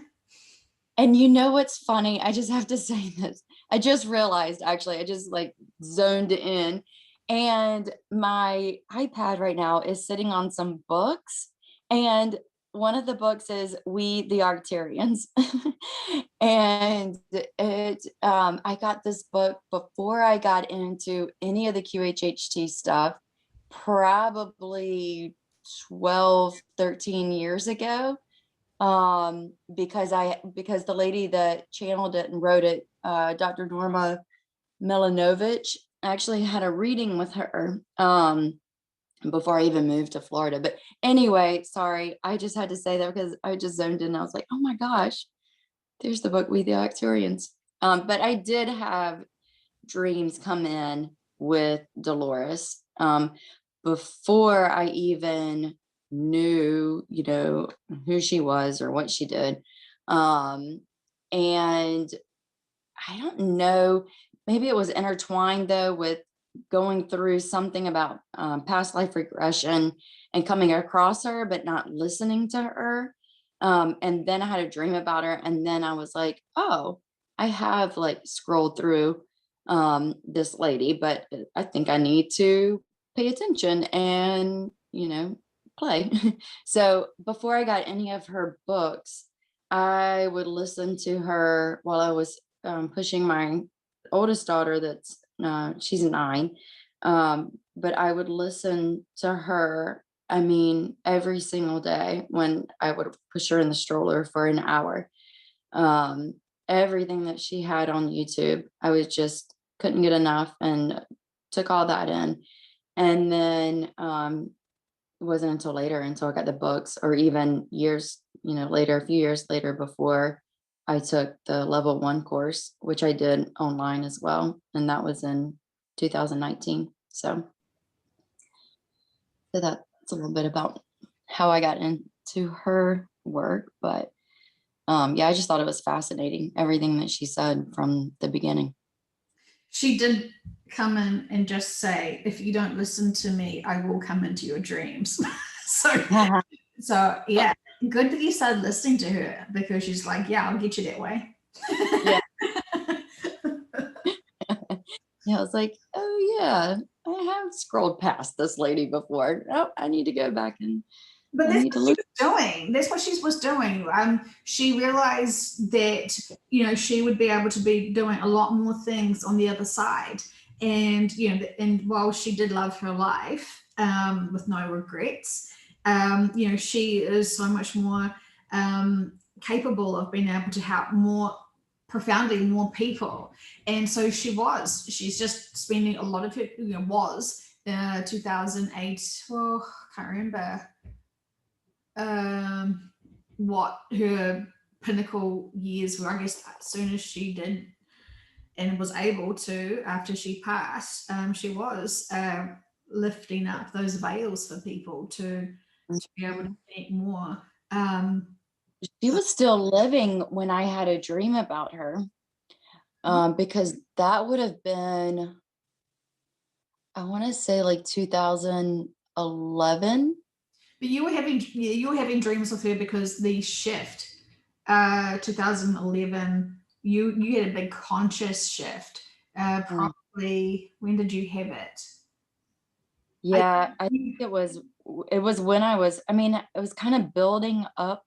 And you know what's funny? I just have to say this. I just realized, actually, I just like zoned in, and my iPad right now is sitting on some books, and one of the books is We the Arcturians. And I got this book before I got into any of the QHHT stuff, probably 12, 13 years ago. because the lady that channeled it and wrote it, Dr. Norma Milanovich, I actually had a reading with her before I even moved to Florida. But anyway, sorry, I just had to say that because I just zoned in. I was like, oh my gosh, there's the book, We the Arcturians. But I did have dreams come in with Dolores before I even knew, who she was or what she did. And I don't know, maybe it was intertwined though with going through something about past life regression and coming across her, but not listening to her. And then I had a dream about her. And then I was like, oh, I have like scrolled through this lady, but I think I need to pay attention and, play. So before I got any of her books, I would listen to her while I was pushing my oldest daughter, that's she's 9. But I would listen to her, I mean, every single day when I would push her in the stroller for an hour. um Everything that she had on YouTube, I was just couldn't get enough and took all that in. And then it wasn't until later, until I got the books, or even years, later, a few years later, before I took the level 1 course, which I did online as well. And that was in 2019. So that's a little bit about how I got into her work. But yeah, I just thought it was fascinating, everything that she said from the beginning. She did come in and just say, if you don't listen to me, I will come into your dreams. so so yeah, good that you started listening to her, because she's like, yeah, I'll get you that way. Yeah. Yeah, I was like, oh yeah, I have scrolled past this lady before. Oh, I need to go back and But I that's need to what she look. was doing. That's what she was doing. She realized that she would be able to be doing a lot more things on the other side, and and while she did love her life, with no regrets, she is so much more capable of being able to help more profoundly more people. And so she's just spending a lot of it. 2008. Well, I can't remember what her pinnacle years were. I guess as soon as she did and was able to, after she passed, she was lifting up those veils for people to be able to Mhm. connect more. Um, She was still living when I had a dream about her, because that would have been, I want to say like 2011. but you were having dreams with her because the shift, 2011, you had a big conscious shift. Mm. Probably, when did you have it? I Yeah, I think it was when I mean, it was kind of building up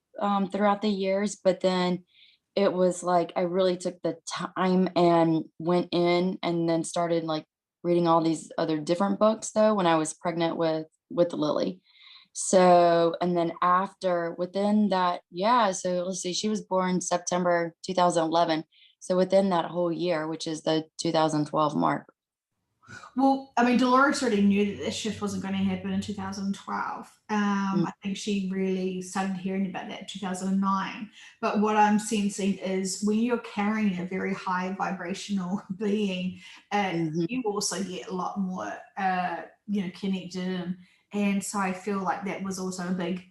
throughout the years, but then it was like I really took the time and went in and then started like reading all these other different books though when I was pregnant with Lily. So, and then after within that, yeah, so let's see, she was born September 2011. So within that whole year, which is the 2012 mark. Well, I mean, Dolores already knew that this shift wasn't going to happen in 2012. Mm, I think she really started hearing about that in 2009. But what I'm sensing is when you're carrying a very high vibrational being, mhm. you also get a lot more, connected. And so I feel like that was also a big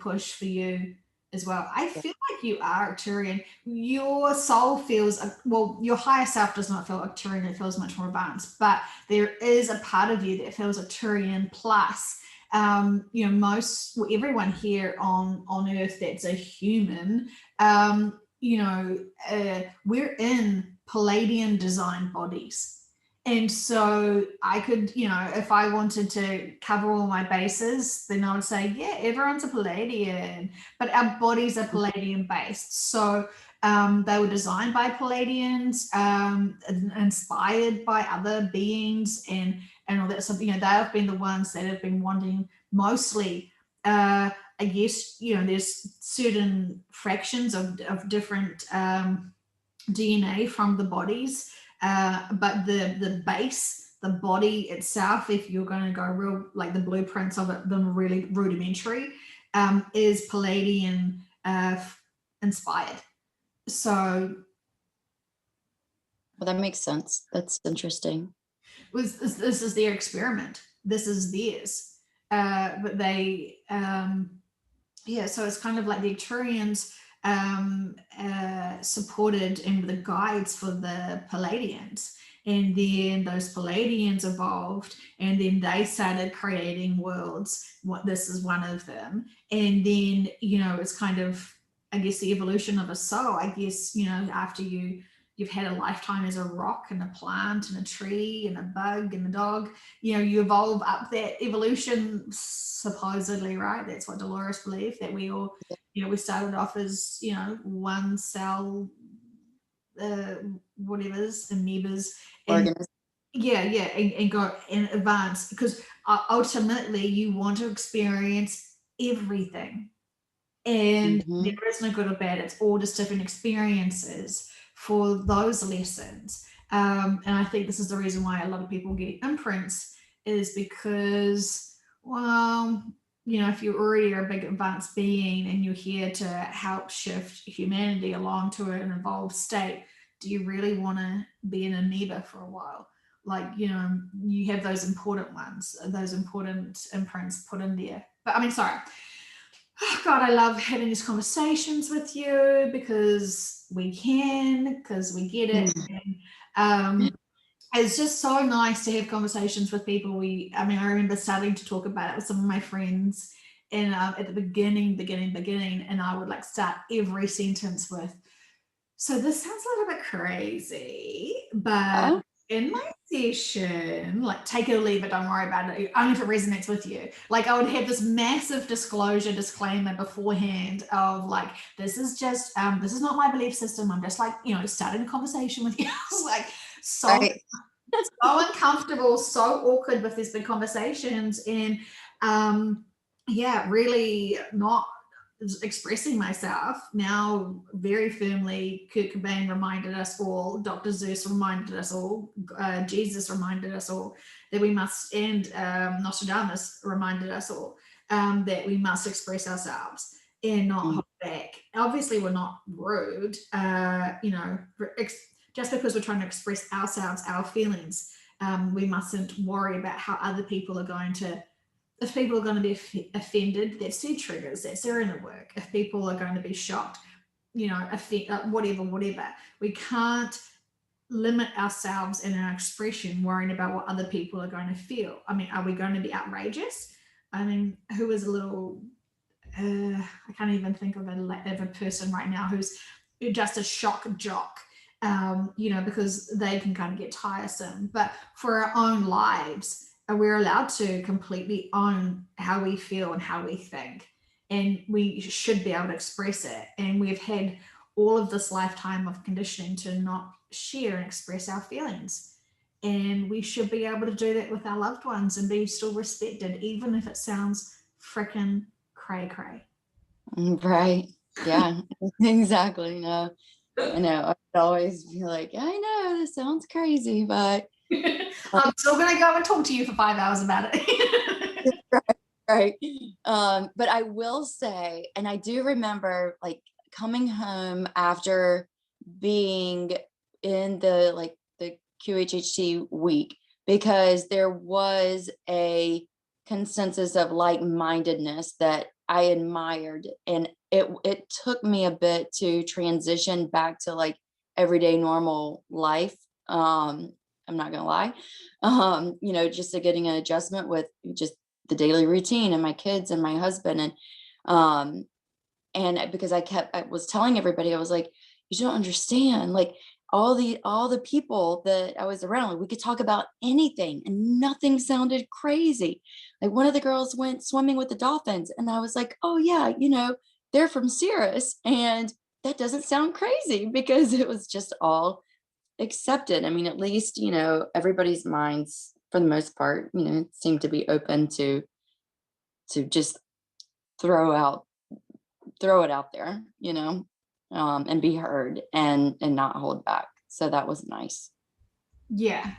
push for you as well. I feel like you are Arcturian. Your soul feels, well, your higher self does not feel Arcturian, it feels much more advanced, but there is a part of you that feels Arcturian plus. Everyone here on Earth that's a human, we're in Palladian designed bodies. And so I could, if I wanted to cover all my bases, then I would say, yeah, everyone's a Palladian, but our bodies are Palladian based. So they were designed by Palladians, inspired by other beings, and all that stuff. They have been the ones that have been wanting mostly I guess, there's certain fractions of different DNA from the bodies, but the base, the body itself, if you're going to go real, like the blueprints of it, them really rudimentary, is Palladian inspired. So Well, that makes sense. That's interesting. this is their experiment. This is theirs. But they, so it's kind of like the Arcturians supported in the guides for the Palladians. And then those Palladians evolved, and then they started creating worlds. This is one of them. And then, it's kind of, I guess, the evolution of a soul. I guess, after you've had a lifetime as a rock and a plant and a tree and a bug and a dog, you evolve up that evolution, supposedly, right? That's what Dolores believed, that we all, we started off as, one cell, whatever's, amoebas, and Organism. and go and advance, because ultimately you want to experience everything, and there is no good or bad. It's all just different experiences for those lessons. And I think this is the reason why a lot of people get imprints, is because, well, if you already are a big advanced being and you're here to help shift humanity along to an evolved state, do you really want to be an amoeba for a while? Like, you have those important ones, those important imprints put in there. But I mean, sorry. Oh, God, I love having these conversations with you because we get it. And, it's just so nice to have conversations with people. I remember starting to talk about it with some of my friends, and at the beginning, and I would like start every sentence with, so this sounds a little bit crazy, but in my session, like, take it or leave it, don't worry about it, only if it resonates with you. Like, I would have this massive disclaimer beforehand of like, this is just, this is not my belief system. I'm just like, starting a conversation with you. I was like, so uncomfortable, so awkward with these big conversations, and really not expressing myself. Now, very firmly, Kurt Cobain reminded us all, Dr. Zeus reminded us all, Jesus reminded us all that we must, and Nostradamus reminded us all that we must express ourselves and not hold back. Obviously, we're not rude, just because we're trying to express ourselves, our feelings, we mustn't worry about how other people are going to, if people are going to be offended, that's their triggers, that's their inner work. If people are going to be shocked, whatever. We can't limit ourselves in our expression, worrying about what other people are going to feel. I mean, are we going to be outrageous? I mean, who is a little, I can't even think of a person right now who's just a shock jock, because they can kind of get tiresome. But for our own lives, we're allowed to completely own how we feel and how we think, and we should be able to express it. And we've had all of this lifetime of conditioning to not share and express our feelings, and we should be able to do that with our loved ones and be still respected, even if it sounds freaking cray. Right. Yeah, exactly. No, I know. I'd always be like, I know this sounds crazy, but I'm still going to go and talk to you for 5 hours about it. right. But I will say, and I do remember like coming home after being in the QHHT week, because there was a consensus of like-mindedness that I admired, and it took me a bit to transition back to like everyday normal life. I'm not gonna lie, just to getting an adjustment with just the daily routine and my kids and my husband, and because I was telling everybody, I was like, you don't understand, like all the people that I was around, like, we could talk about anything and nothing sounded crazy. Like one of the girls went swimming with the dolphins, and I was like, oh yeah, they're from Cirrus, and that doesn't sound crazy because it was just all accepted. I mean, at least, everybody's minds for the most part, seem to be open to just throw out throw it out there, and be heard and not hold back. So that was nice. Yeah.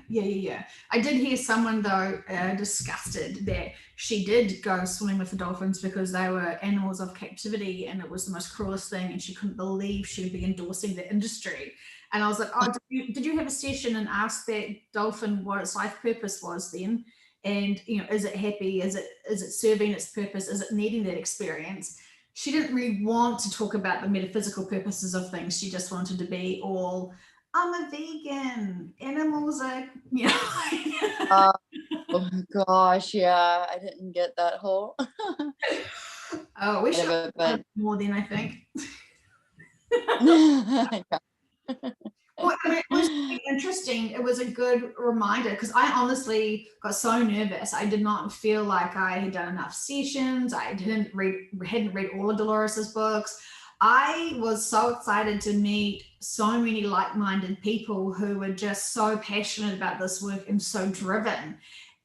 I did hear someone though disgusted that she did go swimming with the dolphins because they were animals of captivity and it was the most cruelest thing, and she couldn't believe she would be endorsing the industry. And I was like, oh, did you have a session and ask that dolphin what its life purpose was then? And is it happy? Is it serving its purpose? Is it needing that experience? She didn't really want to talk about the metaphysical purposes of things. She just wanted to be all, I'm a vegan. Animals are, Oh gosh, yeah, I didn't get that whole Oh, we part should of it, have but more than I think. yeah. Well, I mean, it was really interesting. It was a good reminder because I honestly got so nervous. I did not feel like I had done enough sessions. I hadn't read all of Dolores's books. I was so excited to meet so many like-minded people who were just so passionate about this work and so driven.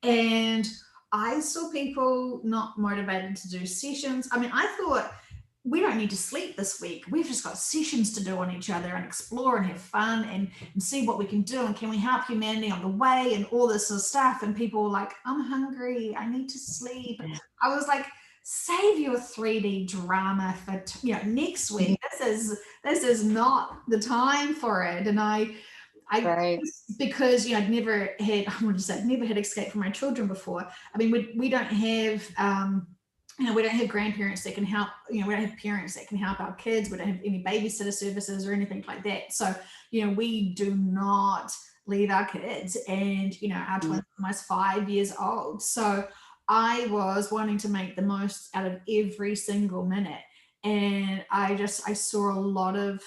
And I saw people not motivated to do sessions. I mean, I thought we don't need to sleep this week. We've just got sessions to do on each other and explore and have fun and see what we can do. And can we help humanity on the way and all this sort of stuff? And people were like, I'm hungry. I need to sleep. I was like, save your 3D drama for next week. This is not the time for it. And I Right. because I'd never had, I want to say, I've never had escape from my children before. I mean, we don't have we don't have grandparents that can help, we don't have parents that can help our kids. We don't have any babysitter services or anything like that. So, we do not leave our kids, and, our twins are almost 5 years old. So I was wanting to make the most out of every single minute. And I saw a lot of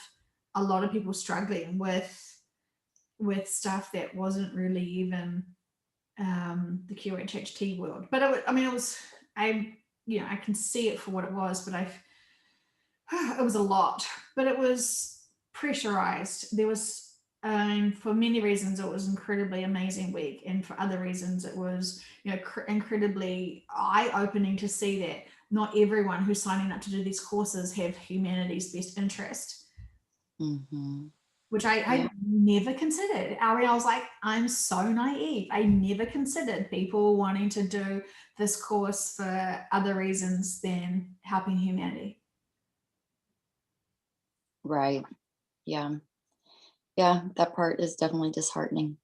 people struggling with stuff that wasn't really even the Qhht world. But I can see it for what it was, but it was a lot, but it was pressurized. There was, for many reasons, it was incredibly amazing week. And for other reasons, it was, incredibly eye-opening to see that not everyone who's signing up to do these courses have humanity's best interest. Mm-hmm. Which I never considered. I was like, I'm so naive. I never considered people wanting to do this course for other reasons than helping humanity. Right. Yeah. Yeah, that part is definitely disheartening.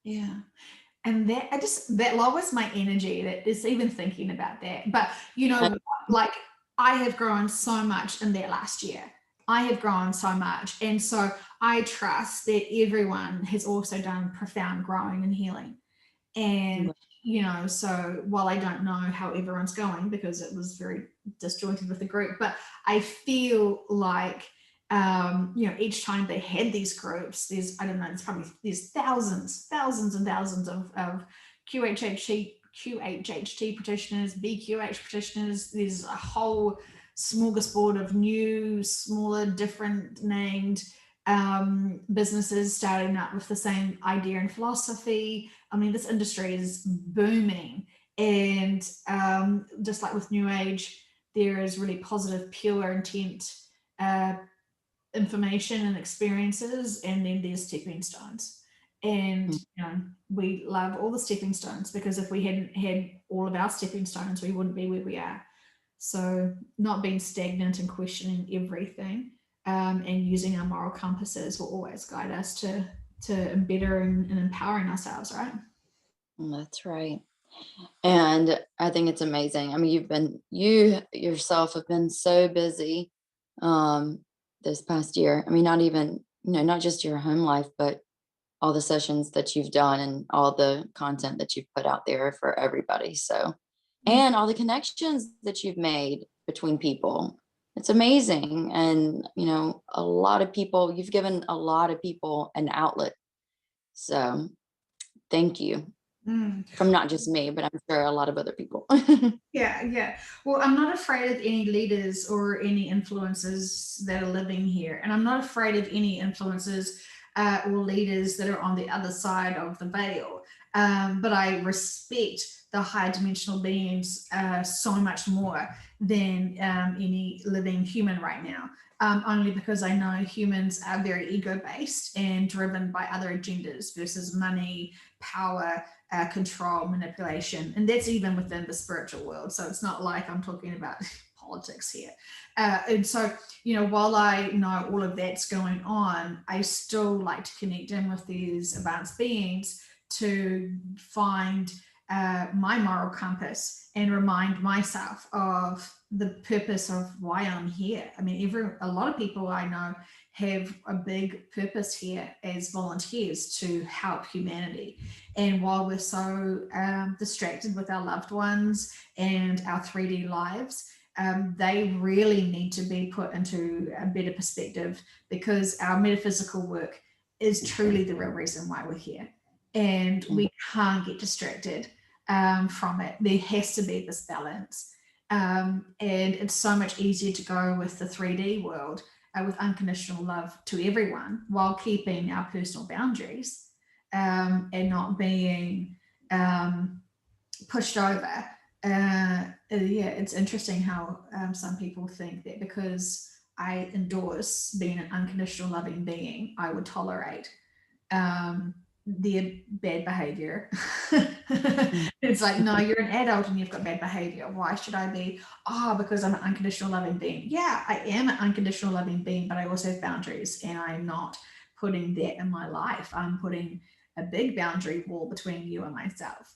Yeah. And that lowers my energy, that is even thinking about that. But like, I have grown so much in that last year. I have grown so much. And so I trust that everyone has also done profound growing and healing. And, so while I don't know how everyone's going, because it was very disjointed with the group, but I feel like, each time they had these groups, there's thousands and thousands of QHHT practitioners, BQH practitioners. There's a whole smorgasbord of new, smaller, different named businesses starting up with the same idea and philosophy. I mean, this industry is booming. And just like with New Age, there is really positive, pure intent information and experiences, and then there's stepping stones. And we love all the stepping stones, because if we hadn't had all of our stepping stones, we wouldn't be where we are. So not being stagnant and questioning everything, and using our moral compasses will always guide us to better and empowering ourselves, right? That's right. And I think it's amazing. I mean, you yourself have been so busy this past year. I mean, not even, not just your home life, but all the sessions that you've done and all the content that you've put out there for everybody. So, and all the connections that you've made between people. It's amazing. And, a lot of people, you've given a lot of people an outlet. So thank you. From not just me, but I'm sure a lot of other people. Yeah. Well, I'm not afraid of any leaders or any influencers that are living here. And I'm not afraid of any influencers or leaders that are on the other side of the veil. But I respect the higher dimensional beings so much more than any living human right now. Only because I know humans are very ego-based and driven by other agendas versus money, power, control, manipulation. And that's even within the spiritual world. So it's not like I'm talking about politics here. And so, while I know all of that's going on, I still like to connect in with these advanced beings to find my moral compass and remind myself of the purpose of why I'm here. I mean, a lot of people I know have a big purpose here as volunteers to help humanity. And while we're so distracted with our loved ones and our 3D lives, they really need to be put into a better perspective, because our metaphysical work is truly the real reason why we're here. And we can't get distracted from it. There has to be this balance. And it's so much easier to go with the 3D world with unconditional love to everyone while keeping our personal boundaries and not being pushed over. It's interesting how some people think that because I endorse being an unconditional loving being, I would tolerate their bad behavior. It's like, no, you're an adult and you've got bad behavior. Why should I be? Because I'm an unconditional loving being. Yeah, I am an unconditional loving being, but I also have boundaries, and I'm not putting that in my life. I'm putting a big boundary wall between you and myself,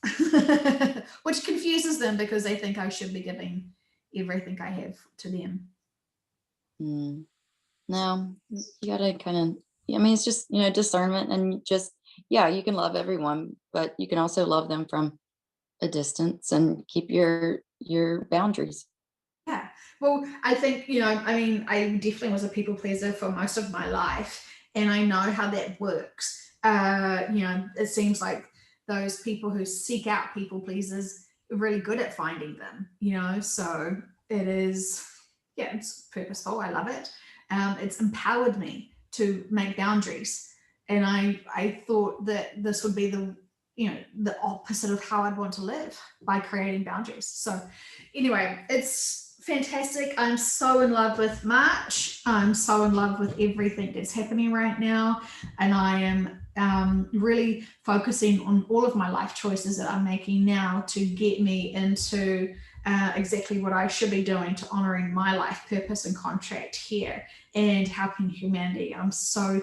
which confuses them because they think I should be giving everything I have to them. No, you gotta kind of, it's just, discernment, and just, you can love everyone, but you can also love them from a distance and keep your boundaries. Yeah. Well, I think, I definitely was a people pleaser for most of my life, and I know how that works. It seems like those people who seek out people pleasers are really good at finding them, so it is, it's purposeful. I love it. It's empowered me to make boundaries. And I thought that this would be the opposite of how I'd want to live, by creating boundaries. So anyway, it's fantastic. I'm so in love with March. I'm so in love with everything that's happening right now. And I am really focusing on all of my life choices that I'm making now to get me into exactly what I should be doing to honoring my life purpose and contract here and helping humanity. I'm so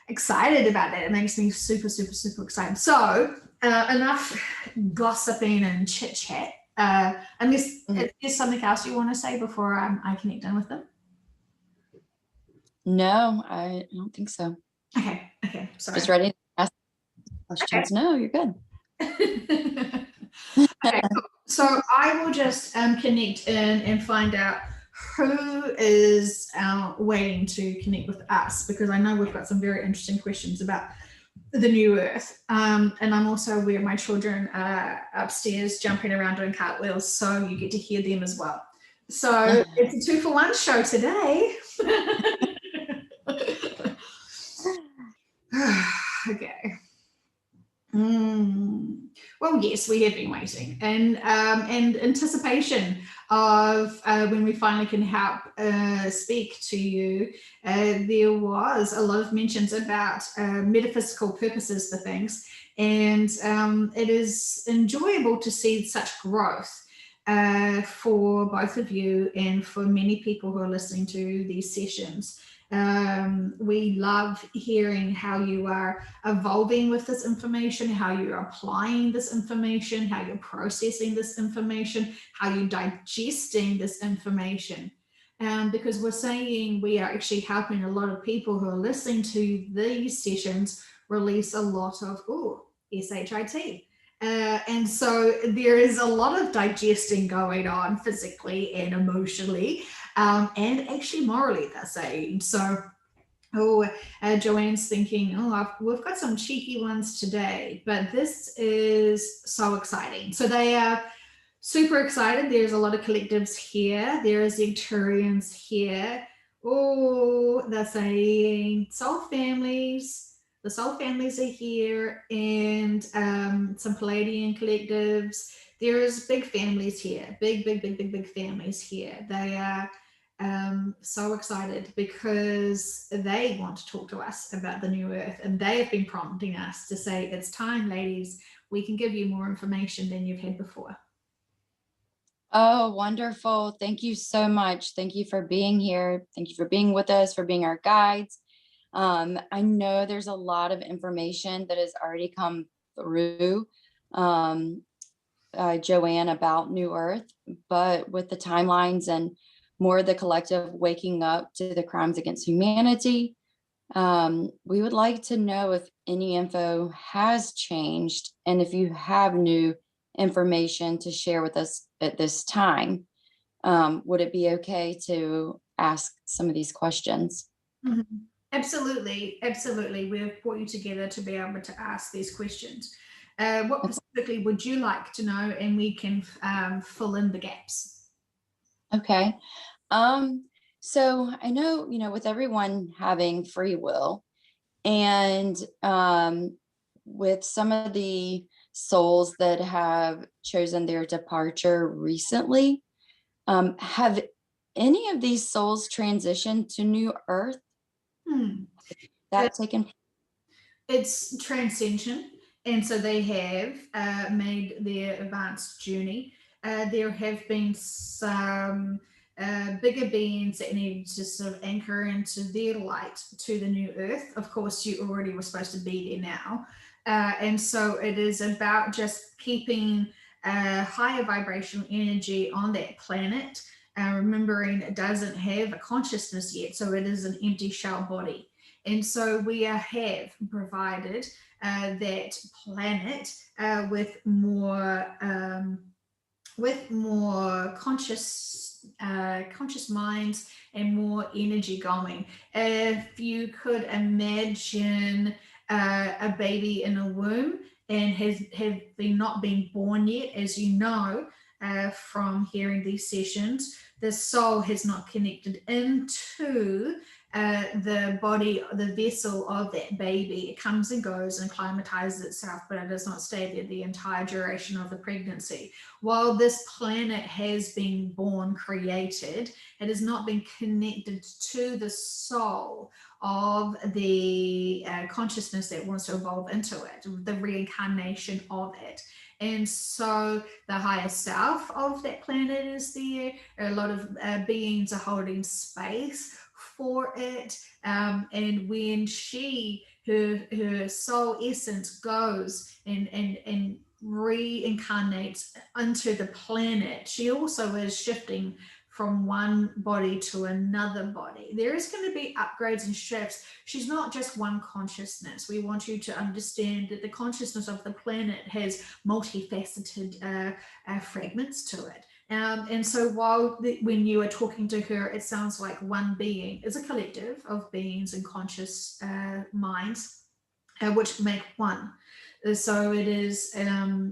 excited about that. It makes me super, super, super excited. So enough gossiping and chit chat. Unless there's something else you want to say before I connect in with them. No, I don't think so. Okay. Sorry. Just ready to ask questions. Okay. No, you're good. Okay, cool. So I will just connect in and find out who is waiting to connect with us, because I know we've got some very interesting questions about the new earth. And I'm also aware my children are upstairs jumping around doing cartwheels, so you get to hear them as well. So it's a 2-for-1 show today. Okay. Well, yes, we have been waiting and anticipation of when we finally can help speak to you. There was a lot of mentions about metaphysical purposes for things, and it is enjoyable to see such growth for both of you and for many people who are listening to these sessions. We love hearing how you are evolving with this information, how you're applying this information, how you're processing this information, how you're digesting this information. Because we're saying we are actually helping a lot of people who are listening to these sessions release a lot of, SHIT. And so there is a lot of digesting going on physically and emotionally. And actually morally, they're saying. So, Joanne's thinking, we've got some cheeky ones today, but this is so exciting. So they are super excited. There's a lot of collectives here. There is Arcturians here. They're saying soul families. The soul families are here, and some Palladian collectives. There is big families here, big families here. They are so excited because they want to talk to us about the new earth, and they have been prompting us to say, it's time, ladies, we can give you more information than you've had before. Oh, wonderful. Thank you so much. Thank you for being here. Thank you for being with us, for being our guides. I know there's a lot of information that has already come through, um, Joanne, about New Earth, but with the timelines and more of the collective waking up to the crimes against humanity, we would like to know if any info has changed and if you have new information to share with us at this time. Would it be okay to ask some of these questions? Mhm. Absolutely, absolutely. We've brought you together to be able to ask these questions. What specifically would you like to know, and we can fill in the gaps? Okay. Um, so I know, with everyone having free will and with some of the souls that have chosen their departure recently, have any of these souls transitioned to New Earth Hmm. that taken? It's transcension, and so they have made their advanced journey. There have been some bigger beings that need to sort of anchor into their light to the new earth. Of course, you already were supposed to be there now. And so it is about just keeping higher vibrational energy on that planet, remembering it doesn't have a consciousness yet, so it is an empty shell body. And so we have provided that planet with more conscious minds and more energy going. If you could imagine a baby in a womb and have been not been born yet, as you know from hearing these sessions, the soul has not connected into the body, the vessel of that baby. It comes and goes and acclimatizes itself, but it does not stay there the entire duration of the pregnancy. While this planet has been born, created, it has not been connected to the soul of the consciousness that wants to evolve into it, the reincarnation of it. And so the higher self of that planet is there. A lot of beings are holding space for it. And when her soul essence goes and reincarnates into the planet, she also is shifting from one body to another body. There is going to be upgrades and shifts. She's not just one consciousness. We want you to understand that the consciousness of the planet has multifaceted fragments to it. And so when you are talking to her, it sounds like one being is a collective of beings and conscious minds, which make one. So it is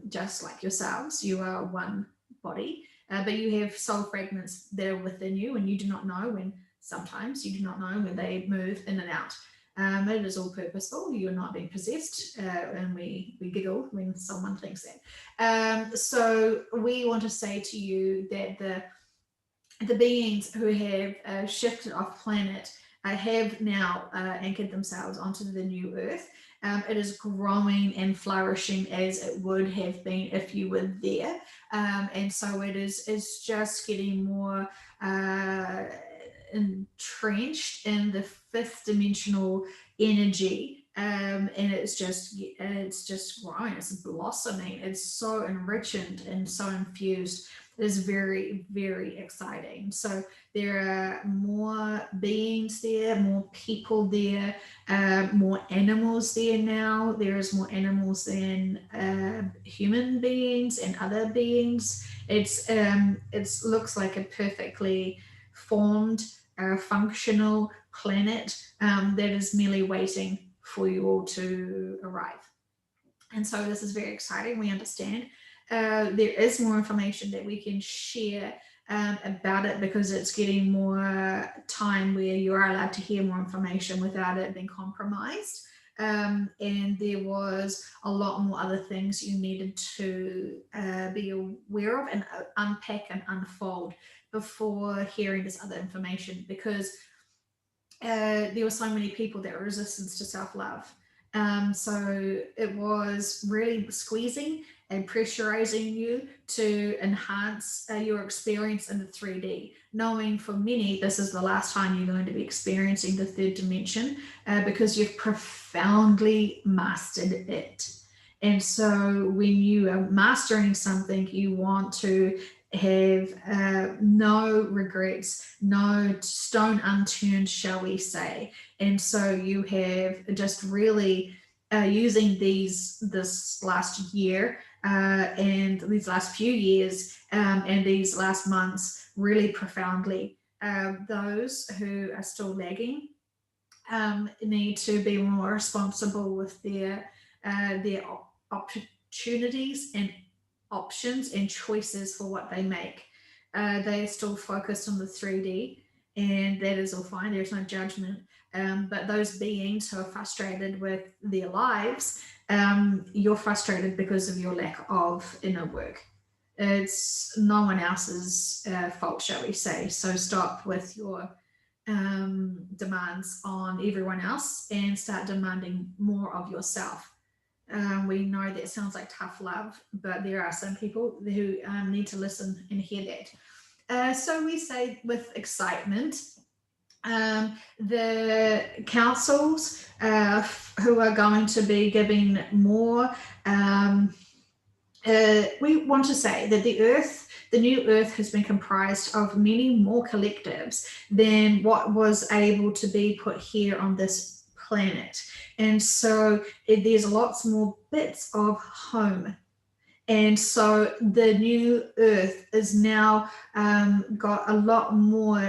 just like yourselves, you are one body, but you have soul fragments that are within you, and you do not know when, sometimes you do not know when they move in and out. It is all purposeful. You're not being possessed, and we giggle when someone thinks that. So we want to say to you that the beings who have shifted off planet have now anchored themselves onto the new earth. It is growing and flourishing as it would have been if you were there. And so it's just getting more entrenched in the fifth dimensional energy. And it's just growing, it's blossoming, it's so enriched and so infused. It is very, very exciting. So there are more beings there, more people there, more animals there now. There is more animals than human beings and other beings. It looks like a perfectly formed, functional planet that is merely waiting for you all to arrive. And so this is very exciting. We understand. There is more information that we can share about it, because it's getting more time where you are allowed to hear more information without it being compromised. and there was a lot more other things you needed to be aware of and unpack and unfold before hearing this other information, because there were so many people that were resistant to self-love. So it was really squeezing and pressurizing you to enhance your experience in the 3D, knowing for many this is the last time you're going to be experiencing the third dimension, because you've profoundly mastered it. And so when you are mastering something, you want to have no regrets, no stone unturned, shall we say. And so you have just really using this last year and these last few years and these last months really profoundly. Those who are still lagging need to be more responsible with their opportunities and options and choices for what they make. They are still focused on the 3D, and that is all fine. There's no judgment. But those beings who are frustrated with their lives, you're frustrated because of your lack of inner work. It's no one else's fault, shall we say. So stop with your demands on everyone else and start demanding more of yourself. We know that sounds like tough love, but there are some people who need to listen and hear that. So we say with excitement, the councils who are going to be giving more, we want to say that the new earth has been comprised of many more collectives than what was able to be put here on this planet. And so there's lots more bits of home. And so the new earth is now got a lot more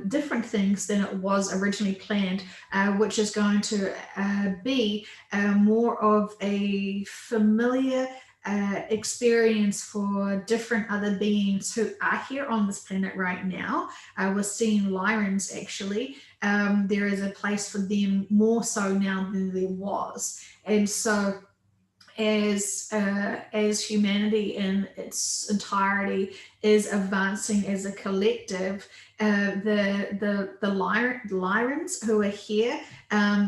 different things than it was originally planned, which is going to be more of a familiar experience for different other beings who are here on this planet right now. We're seeing Lyrans actually. There is a place for them more so now than there was. And so as humanity in its entirety is advancing as a collective, the Lyrans who are here,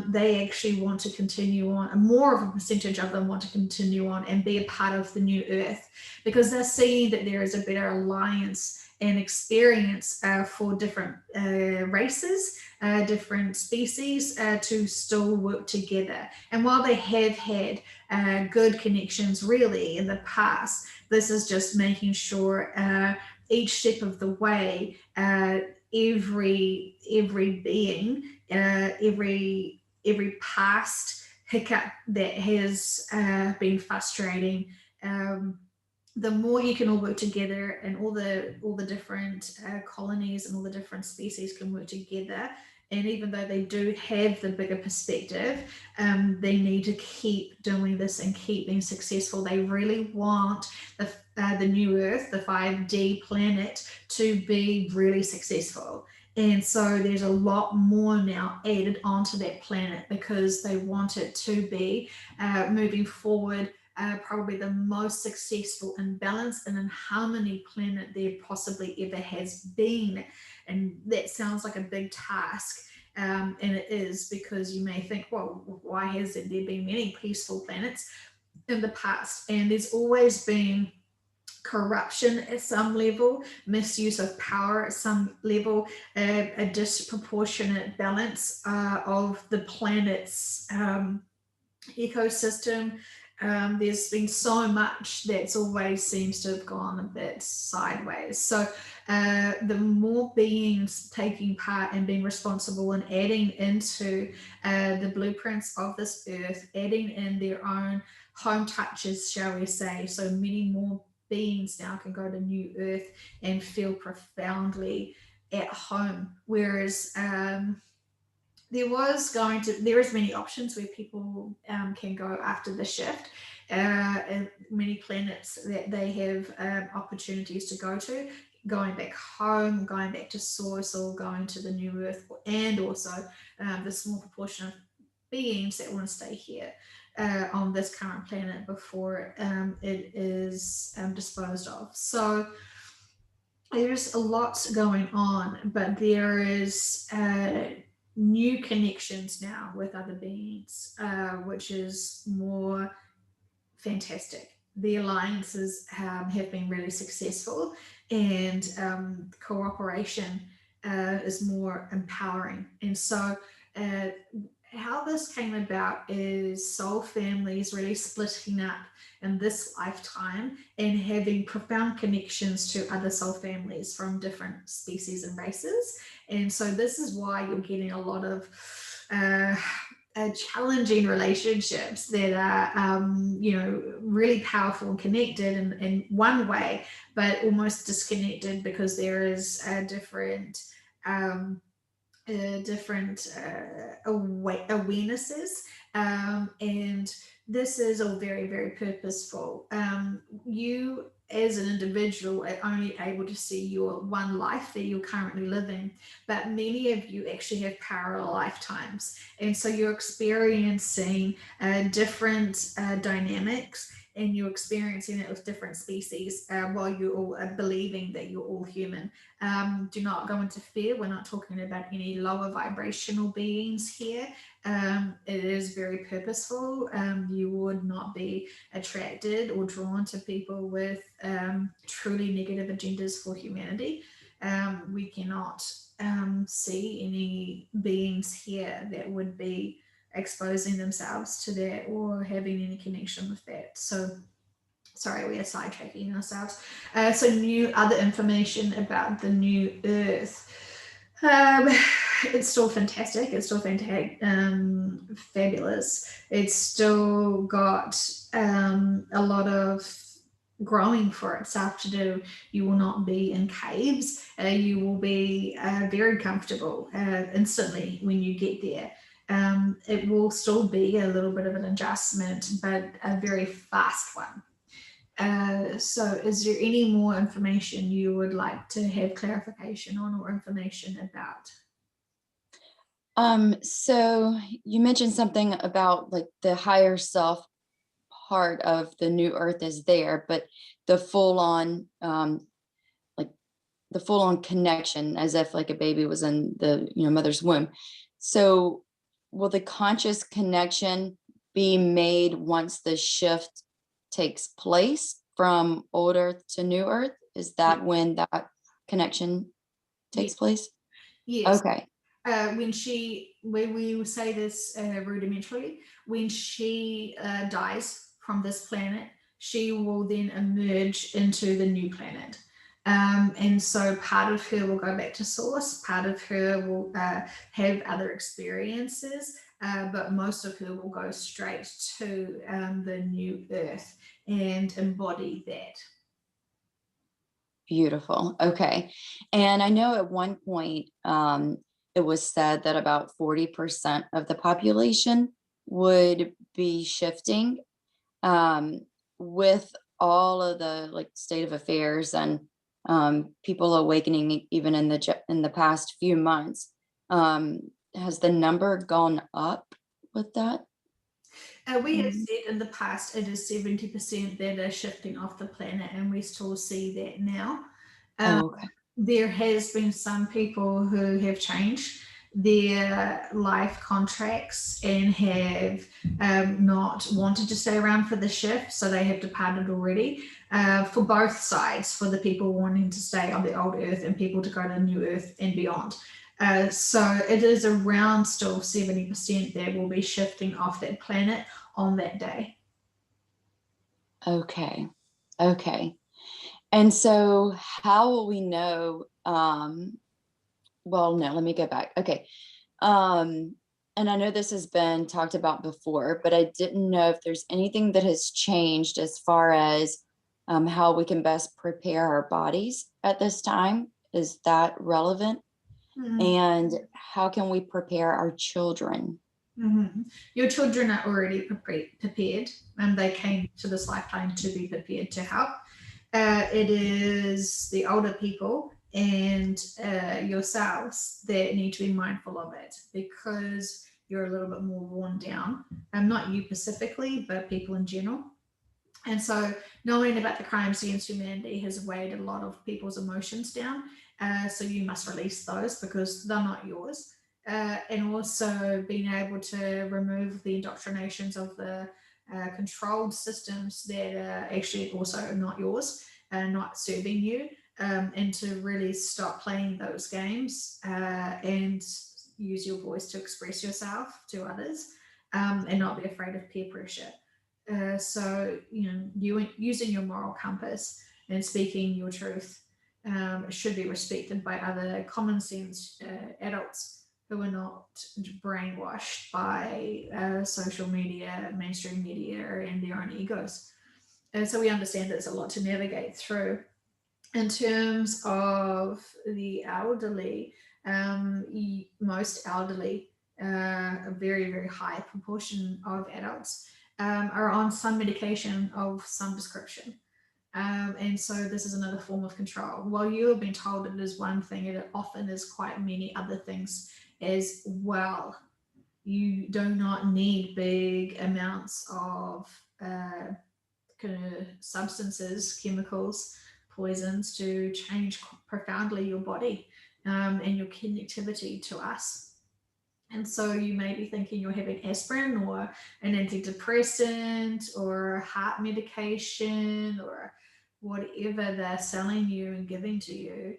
they actually want to continue on. More of a percentage of them want to continue on and be a part of the new earth, because they're seeing that there is a better alliance and experience for different races, different species to still work together. And while they have had good connections really in the past, this is just making sure each step of the way, every being, every past hiccup that has been frustrating, the more you can all work together, and all the different colonies and all the different species can work together. And even though they do have the bigger perspective, they need to keep doing this and keep being successful. They really want the new Earth, the 5D planet, to be really successful. And so there's a lot more now added onto that planet, because they want it to be moving forward, probably the most successful and balanced and in harmony planet there possibly ever has been. And that sounds like a big task, and it is, because you may think, well, why hasn't there been many peaceful planets in the past? And there's always been corruption at some level, misuse of power at some level, a disproportionate balance of the planet's ecosystem. There's been so much that's always seems to have gone a bit sideways. So the more beings taking part and being responsible and adding into the blueprints of this earth, adding in their own home touches, shall we say, so many more beings now can go to new earth and feel profoundly at home. Whereas there is many options where people can go after the shift, and many planets that they have opportunities to go to, going back home, going back to source, or going to the new earth, and also the small proportion of beings that want to stay here on this current planet before it is disposed of. So there's a lot going on, but there is new connections now with other beings, which is more fantastic. The alliances have been really successful, and cooperation is more empowering. And so, uh, how this came about is soul families really splitting up in this lifetime and having profound connections to other soul families from different species and races. And so, this is why you're getting a lot of challenging relationships that are, really powerful and connected in one way, but almost disconnected because there is a different awarenesses, and this is all very, very purposeful. You as an individual are only able to see your one life that you're currently living, but many of you actually have parallel lifetimes, and so you're experiencing different dynamics, and you're experiencing it with different species while you're all believing that you're all human. Do not go into fear. We're not talking about any lower vibrational beings here. It is very purposeful. You would not be attracted or drawn to people with truly negative agendas for humanity. We cannot see any beings here that would be exposing themselves to that or having any connection with that. So sorry, we are sidetracking ourselves. So new other information about the new Earth. It's still fantastic. It's still fabulous. It's still got a lot of growing for itself to do. You will not be in caves. You will be very comfortable instantly when you get there. It will still be a little bit of an adjustment, but a very fast one. So is there any more information you would like to have clarification on or information about? So you mentioned something about like the higher self part of the new earth is there, but the full on like the full on connection as if like a baby was in the mother's womb. So will the conscious connection be made once the shift takes place from old earth to new earth? Is that when that connection takes Yes. place? Yes. Okay. When we say this rudimentarily, when she dies from this planet, she will then emerge into the new planet. And so part of her will go back to source, part of her will have other experiences, but most of her will go straight to the new earth and embody that. Beautiful. Okay. And I know at one point it was said that about 40% of the population would be shifting with all of the like state of affairs and people awakening even in the past few months. Has the number gone up with that? We have said in the past it is 70% that are shifting off the planet, and we still see that now. Oh, okay. There has been some people who have changed their life contracts and have not wanted to stay around for the shift, so they have departed already. For both sides, for the people wanting to stay on the old earth and people to go to new earth and beyond. So it is around still 70% that will be shifting off that planet on that day. Okay. Okay. And so how will we know well, no, let me go back. Okay. And I know this has been talked about before, but I didn't know if there's anything that has changed as far as how we can best prepare our bodies at this time. Is that relevant? Mm-hmm. And how can we prepare our children? Mm-hmm. Your children are already prepared, and they came to this lifetime to be prepared to help. It is the older people and yourselves that need to be mindful of it, because you're a little bit more worn down. Not you specifically, but people in general. And so knowing about the crimes against humanity has weighed a lot of people's emotions down. So you must release those because they're not yours. And also being able to remove the indoctrinations of the controlled systems that are actually also not yours and not serving you, and to really stop playing those games and use your voice to express yourself to others, and not be afraid of peer pressure. So, you using your moral compass and speaking your truth should be respected by other common sense adults who are not brainwashed by social media, mainstream media, and their own egos. And so we understand there's a lot to navigate through. In terms of the elderly, most elderly, a very, very high proportion of adults are on some medication of some description. And so this is another form of control. While you have been told it is one thing, it often is quite many other things as well. You do not need big amounts of kind of substances, chemicals, poisons to change profoundly your body and your connectivity to us. And so you may be thinking you're having aspirin or an antidepressant or heart medication or whatever they're selling you and giving to you.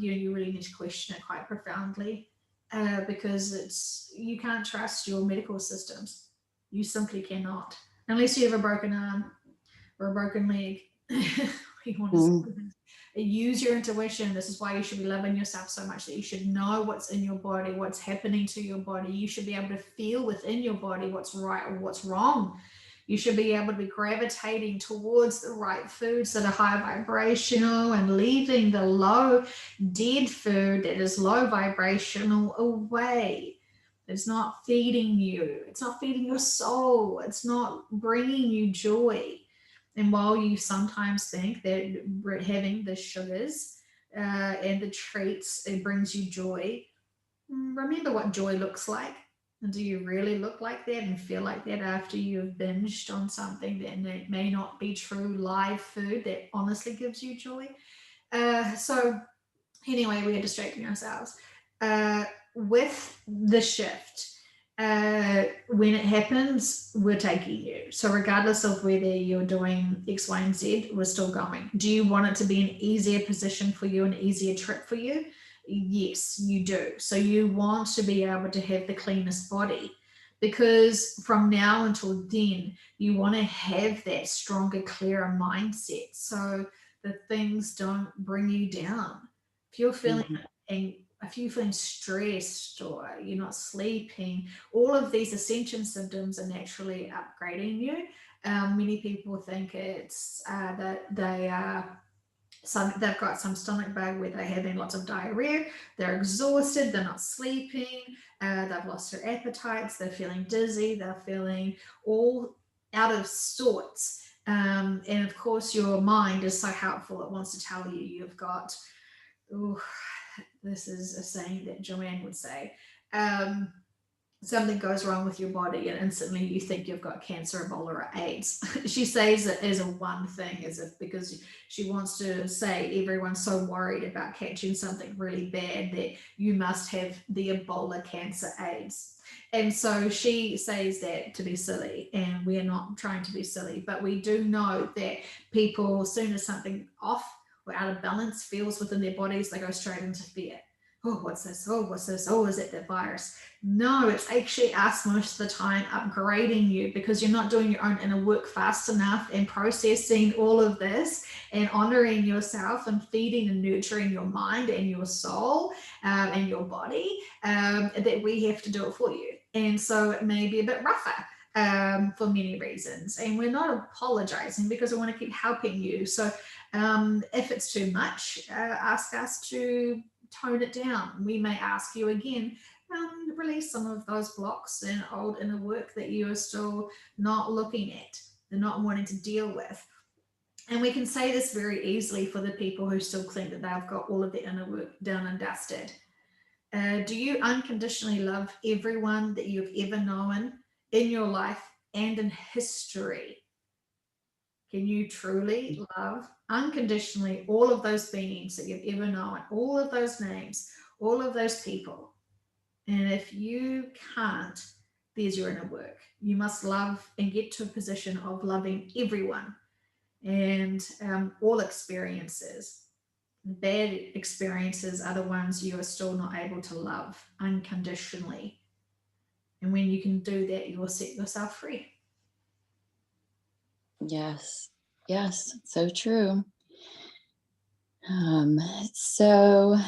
You really need to question it quite profoundly, because you can't trust your medical systems. You simply cannot, unless you have a broken arm or a broken leg. You want to use your intuition. This is why you should be loving yourself so much, that you should know what's in your body, what's happening to your body. You should be able to feel within your body what's right or what's wrong. You should be able to be gravitating towards the right foods that are high vibrational and leaving the low, dead food that is low vibrational away. It's not feeding you. It's not feeding your soul. It's not bringing you joy. And while you sometimes think that having the sugars and the treats, it brings you joy, remember what joy looks like. And do you really look like that and feel like that after you've binged on something that may not be true live food that honestly gives you joy? So anyway, we are distracting ourselves. With the shift, when it happens, we're taking you. So regardless of whether you're doing X, Y, and Z, we're still going. Do you want it to be an easier position for you, an easier trip for you? Yes, you do. So you want to be able to have the cleanest body, because from now until then, you want to have that stronger, clearer mindset so that things don't bring you down. If you're feeling if you're feeling stressed or you're not sleeping, all of these ascension symptoms are naturally upgrading you. Many people think it's that they've got some stomach bug where they're having lots of diarrhea, they're exhausted, they're not sleeping, they've lost their appetites, they're feeling dizzy, they're feeling all out of sorts. And of course, your mind is so helpful, it wants to tell you you've got, this is a saying that Joanne would say, something goes wrong with your body and instantly you think you've got cancer, Ebola, or AIDS. She says it as a one thing, as if because she wants to say everyone's so worried about catching something really bad that you must have the Ebola, cancer, AIDS. And so she says that to be silly, and we are not trying to be silly, but we do know that people, as soon as something off or out of balance feels within their bodies, they go straight into fear. Oh, what's this? Oh, what's this? Oh, is it the virus? No, it's actually us most of the time upgrading you, because you're not doing your own inner work fast enough and processing all of this and honoring yourself and feeding and nurturing your mind and your soul and your body, that we have to do it for you. And so it may be a bit rougher for many reasons. And we're not apologizing, because we want to keep helping you. So if it's too much, ask us to tone it down. We may ask you again, release some of those blocks and old inner work that you are still not looking at and not wanting to deal with. And we can say this very easily for the people who still think that they've got all of the inner work done and dusted. Do you unconditionally love everyone that you've ever known in your life and in history? Can you truly love unconditionally all of those beings that you've ever known, all of those names, all of those people? And if you can't, there's your inner work. You must love and get to a position of loving everyone and all experiences. Bad experiences are the ones you are still not able to love unconditionally. And when you can do that, you will set yourself free. Yes. Yes. So true. So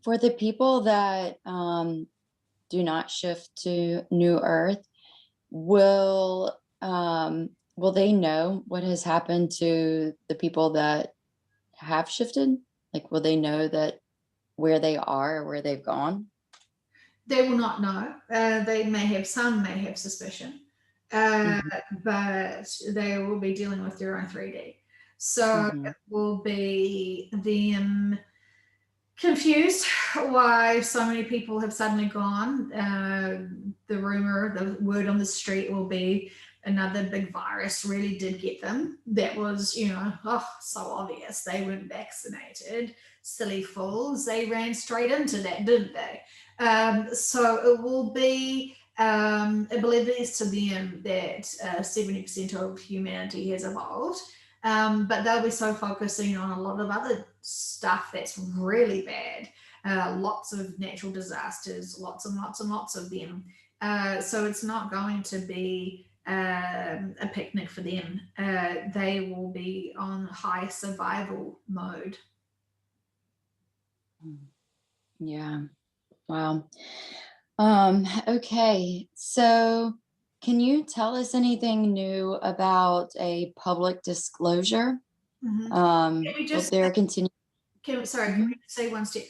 for the people that do not shift to New Earth, will they know what has happened to the people that have shifted? Like, will they know that where they are or where they've gone? They will not know. Some may have suspicion, Mhm, but they will be dealing with their own 3D. So mhm, it will be them confused why so many people have suddenly gone. The word on the street will be another big virus really did get them. That was, so obvious. They weren't vaccinated. Silly fools. They ran straight into that, didn't they? So it will be oblivious to them that 70% of humanity has evolved. But they'll be so focusing on a lot of other stuff that's really bad. Lots of natural disasters, lots and lots and lots of them. So it's not going to be a picnic for them. They will be on high survival mode. mm. Yeah. Wow. Okay. So can you tell us anything new about a public disclosure? Mhm. Can we Will just there continue? can Mhm. we say one step?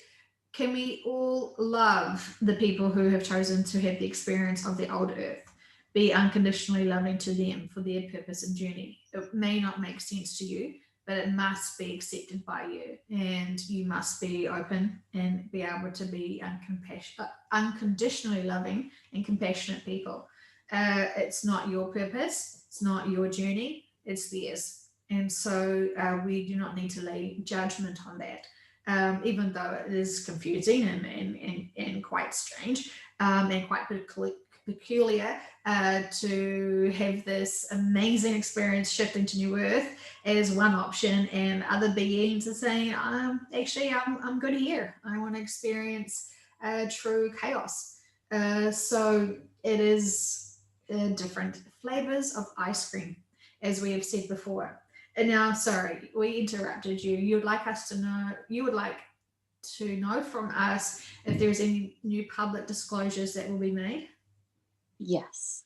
Can we all love the people who have chosen to have the experience of the old earth? Be unconditionally loving to them for their purpose and journey. It may not make sense to you, but it must be accepted by you, and you must be open and be able to be unconditionally loving and compassionate people. It's not your purpose, it's not your journey, it's theirs. And so we do not need to lay judgment on that, even though it is confusing and quite strange and quite peculiar to have this amazing experience shifting to New Earth as one option, and other beings are saying, I'm good here. I want to experience true chaos. So it is different flavors of ice cream, as we have said before. And now, sorry, we interrupted you. You would like to know from us if there's any new public disclosures that will be made. Yes.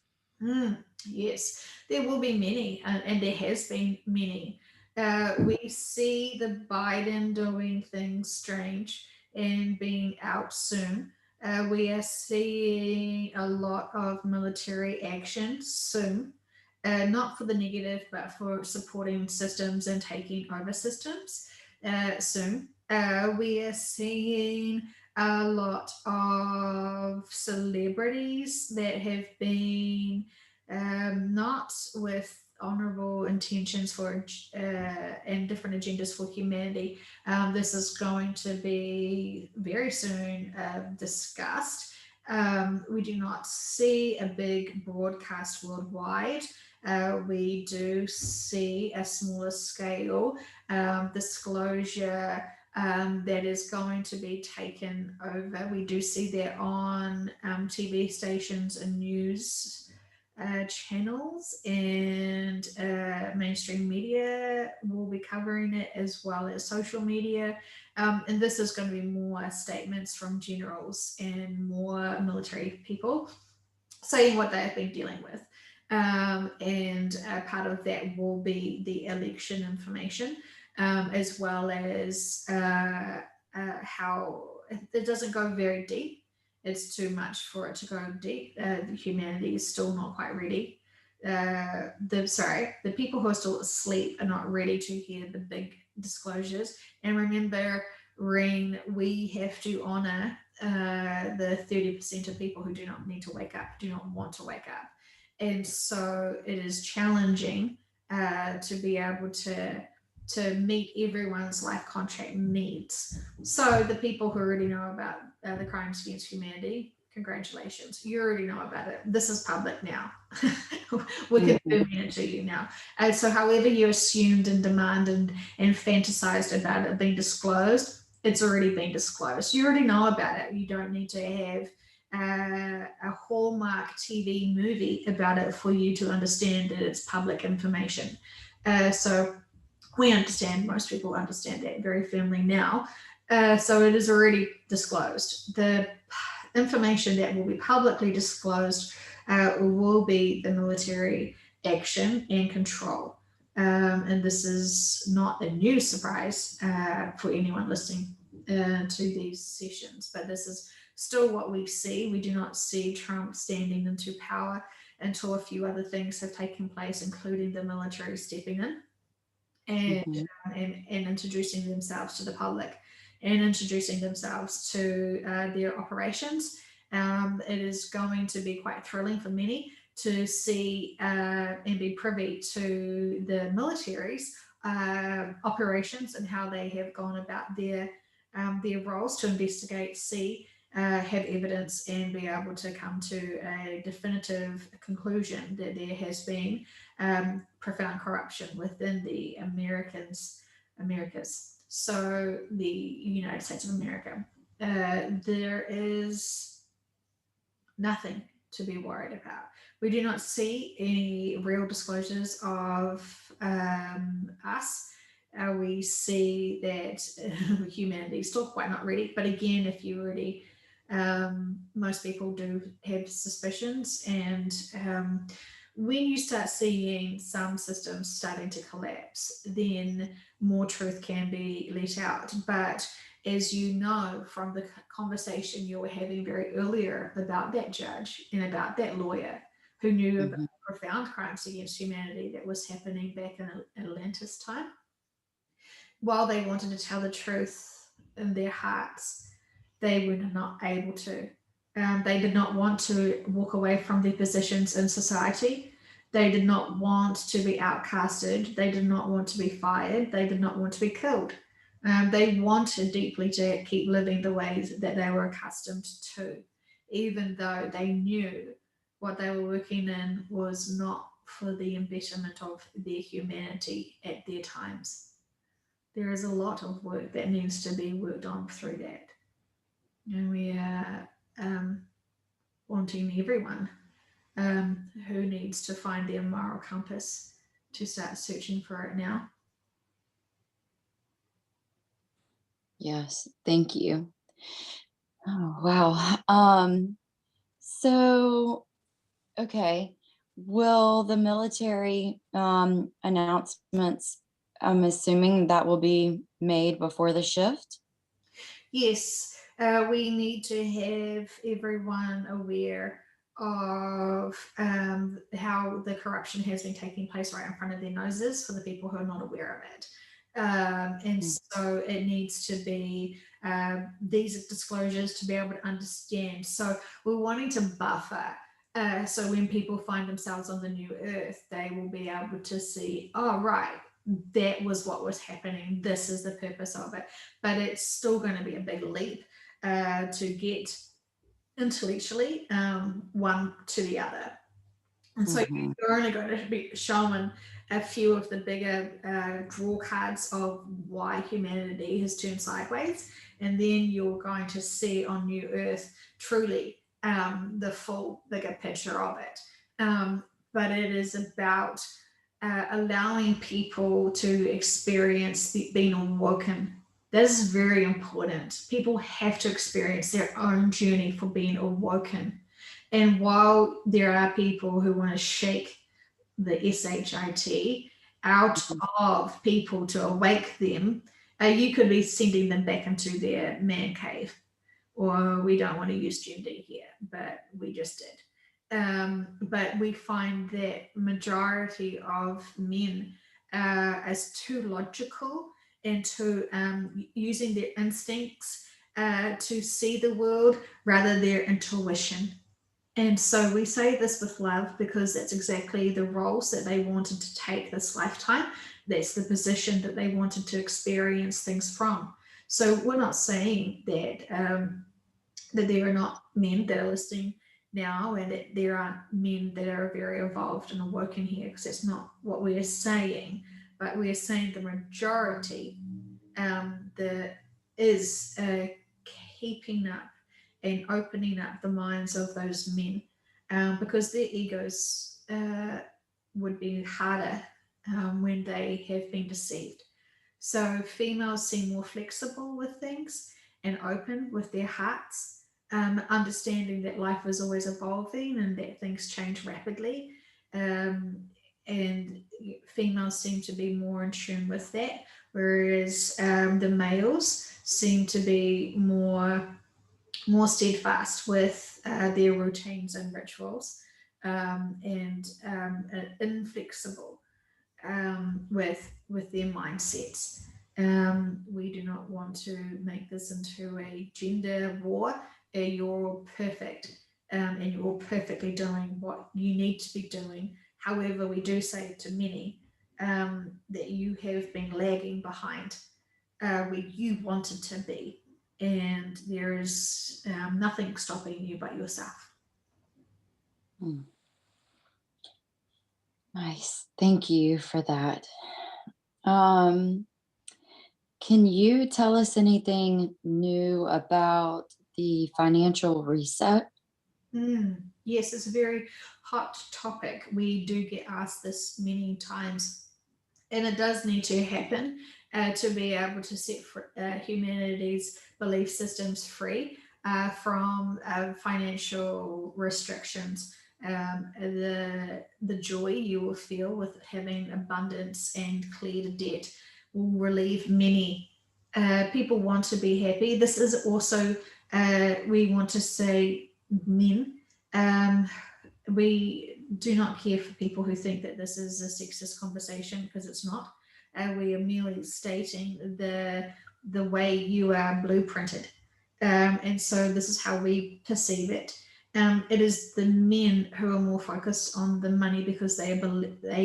Yes, there will be many, and there has been many. We see the Biden doing things strange and being out soon. We are seeing a lot of military action soon, not for the negative, but for supporting systems and taking over systems soon. We are seeing a lot of celebrities that have been not with honorable intentions for and different agendas for humanity. This is going to be very soon discussed. We do not see a big broadcast worldwide. We do see a smaller scale disclosure that is going to be taken over. We do see that on TV stations and news channels, and mainstream media will be covering it, as well as social media. And this is going to be more statements from generals and more military people saying what they have been dealing with. And part of that will be the election information, as well as how it doesn't go very deep. It's too much for it to go deep. Humanity is still not quite ready. The people who are still asleep are not ready to hear the big disclosures. And remember, Reen, we have to honor the 30% of people who do not need to wake up, do not want to wake up. And so it is challenging to be able to meet everyone's life contract needs. So the people who already know about the crimes against humanity, congratulations, you already know about it. This is public now. We're confirming it to you now. So however you assumed and demanded and fantasized about it being disclosed, it's already been disclosed. You already know about it. You don't need to have a Hallmark TV movie about it for you to understand that it's public information. So we understand, most people understand that very firmly now. So it is already disclosed. The information that will be publicly disclosed will be the military action and control. And this is not a new surprise for anyone listening to these sessions, but this is still what we see. We do not see Trump standing into power until a few other things have taken place, including the military stepping in and introducing themselves to the public and introducing themselves to their operations. It is going to be quite thrilling for many to see and be privy to the military's operations and how they have gone about their roles to investigate, see, have evidence, and be able to come to a definitive conclusion that there has been profound corruption within the Americas. So the United States of America. There is nothing to be worried about. We do not see any real disclosures of us. We see that humanity is still quite not ready. But again, if you already, most people do have suspicions. And when you start seeing some systems starting to collapse, then more truth can be let out. But as you know from the conversation you were having very earlier about that judge and about that lawyer who knew about profound crimes against humanity that was happening back in Atlantis time, while they wanted to tell the truth in their hearts, they were not able to. They did not want to walk away from their positions in society. They did not want to be outcasted. They did not want to be fired. They did not want to be killed. They wanted deeply to keep living the ways that they were accustomed to, even though they knew what they were working in was not for the embetterment of their humanity at their times. There is a lot of work that needs to be worked on through that. And we are wanting everyone who needs to find their moral compass to start searching for it now. Yes, thank you. Oh, wow. So, okay, will the military announcements, I'm assuming that will be made before the shift? Yes, we need to have everyone aware of how the corruption has been taking place right in front of their noses for the people who are not aware of it. And so it needs to be these disclosures to be able to understand. So we're wanting to buffer. So when people find themselves on the new earth, they will be able to see, oh, right, that was what was happening. This is the purpose of it. But it's still going to be a big leap to get intellectually one to the other. And so you're only going to be shown a few of the bigger draw cards of why humanity has turned sideways. And then you're going to see on New Earth truly the full bigger picture of it. But it is about allowing people to experience being awoken. That is very important. People have to experience their own journey for being awoken. And while there are people who want to shake the SHIT out of people to awake them, you could be sending them back into their man cave. Or we don't want to use gender here, but we just did. But we find that majority of men as too logical and too using their instincts to see the world rather their intuition. And so we say this with love because that's exactly the roles that they wanted to take this lifetime. That's the position that they wanted to experience things from. So we're not saying that that there are not men that are listening now and that there aren't men that are very evolved and awoken here, because that's not what we are saying. But we are saying the majority that is keeping up and opening up the minds of those men, because their egos would be harder when they have been deceived. So females seem more flexible with things and open with their hearts, understanding that life is always evolving and that things change rapidly. And females seem to be more in tune with that, whereas the males seem to be more steadfast with their routines and rituals, and inflexible with their mindsets. We do not want to make this into a gender war. You're perfect, and you're perfectly doing what you need to be doing. However, we do say to many that you have been lagging behind where you wanted to be, and there is nothing stopping you but yourself. Hmm. Nice. Thank you for that. Um, can you tell us anything new about the financial reset? Yes, it's a very hot topic. We do get asked this many times, and it does need to happen to be able to set humanity's belief systems free from financial restrictions. The joy you will feel with having abundance and cleared debt will relieve many. People want to be happy. This is also, we want to say, men. Um, we do not care for people who think that this is a sexist conversation, because it's not. We are merely stating the way you are blueprinted, and so this is how we perceive it. It is the men who are more focused on the money because they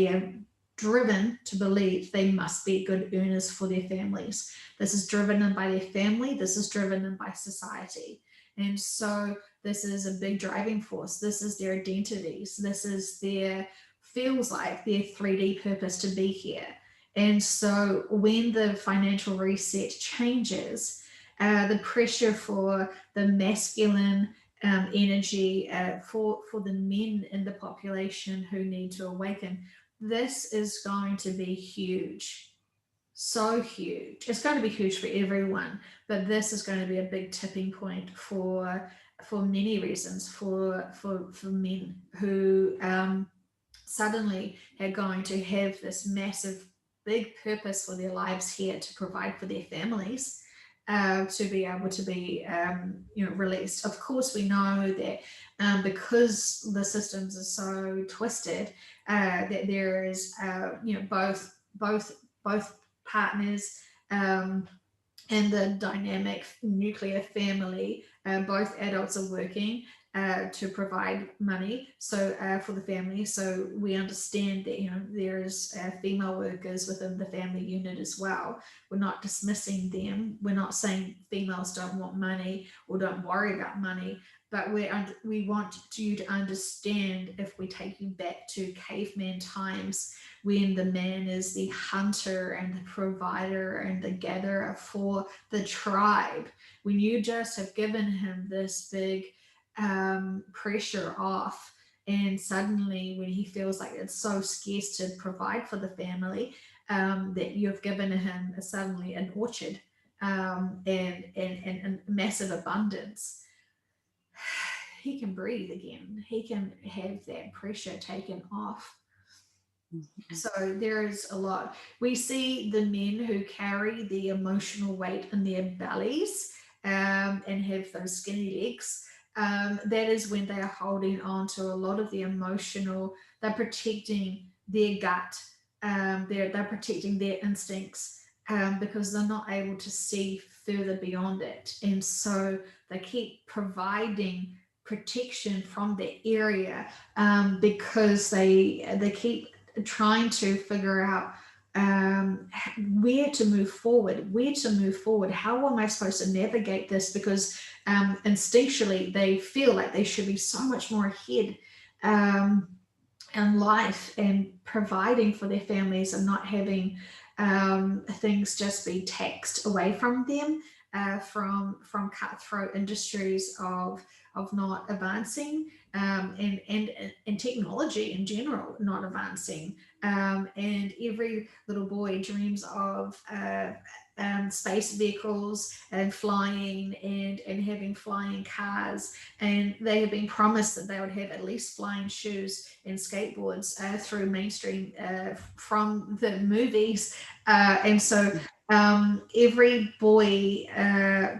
are driven to believe they must be good earners for their families. This is driven in by their family. This is driven in by society, and so this is a big driving force. This is their identities. This is their, feels like their 3D purpose to be here. And so when the financial reset changes, the pressure for the masculine energy for the men in the population who need to awaken, this is going to be huge. So huge. It's going to be huge for everyone, but this is going to be a big tipping point for many reasons, for men who suddenly are going to have this massive big purpose for their lives here to provide for their families, to be able to be released. Of course, we know that because the systems are so twisted, that there is both partners, and the dynamic nuclear family, both adults are working to provide money for the family. So we understand that there's female workers within the family unit as well. We're not dismissing them. We're not saying females don't want money or don't worry about money, but we want you to understand, if we take you back to caveman times, when the man is the hunter and the provider and the gatherer for the tribe, when you just have given him this big pressure off, and suddenly when he feels like it's so scarce to provide for the family, that you've given him suddenly an orchard, and massive abundance, he can breathe again. He can have that pressure taken off. So there is a lot. We see the men who carry the emotional weight in their bellies, and have those skinny legs. That is when they are holding on to a lot of the emotional, they're protecting their gut, they're protecting their instincts, because they're not able to see further beyond it. And so they keep providing protection from the area, because they keep trying to figure out, where to move forward. How am I supposed to navigate this? Because instinctually they feel like they should be so much more ahead in life and providing for their families, and not having things just be taxed away from them, from cutthroat industries of not advancing, and technology in general not advancing. And every little boy dreams of space vehicles and flying, and having flying cars, and they have been promised that they would have at least flying shoes and skateboards through mainstream, from the movies. And so every boy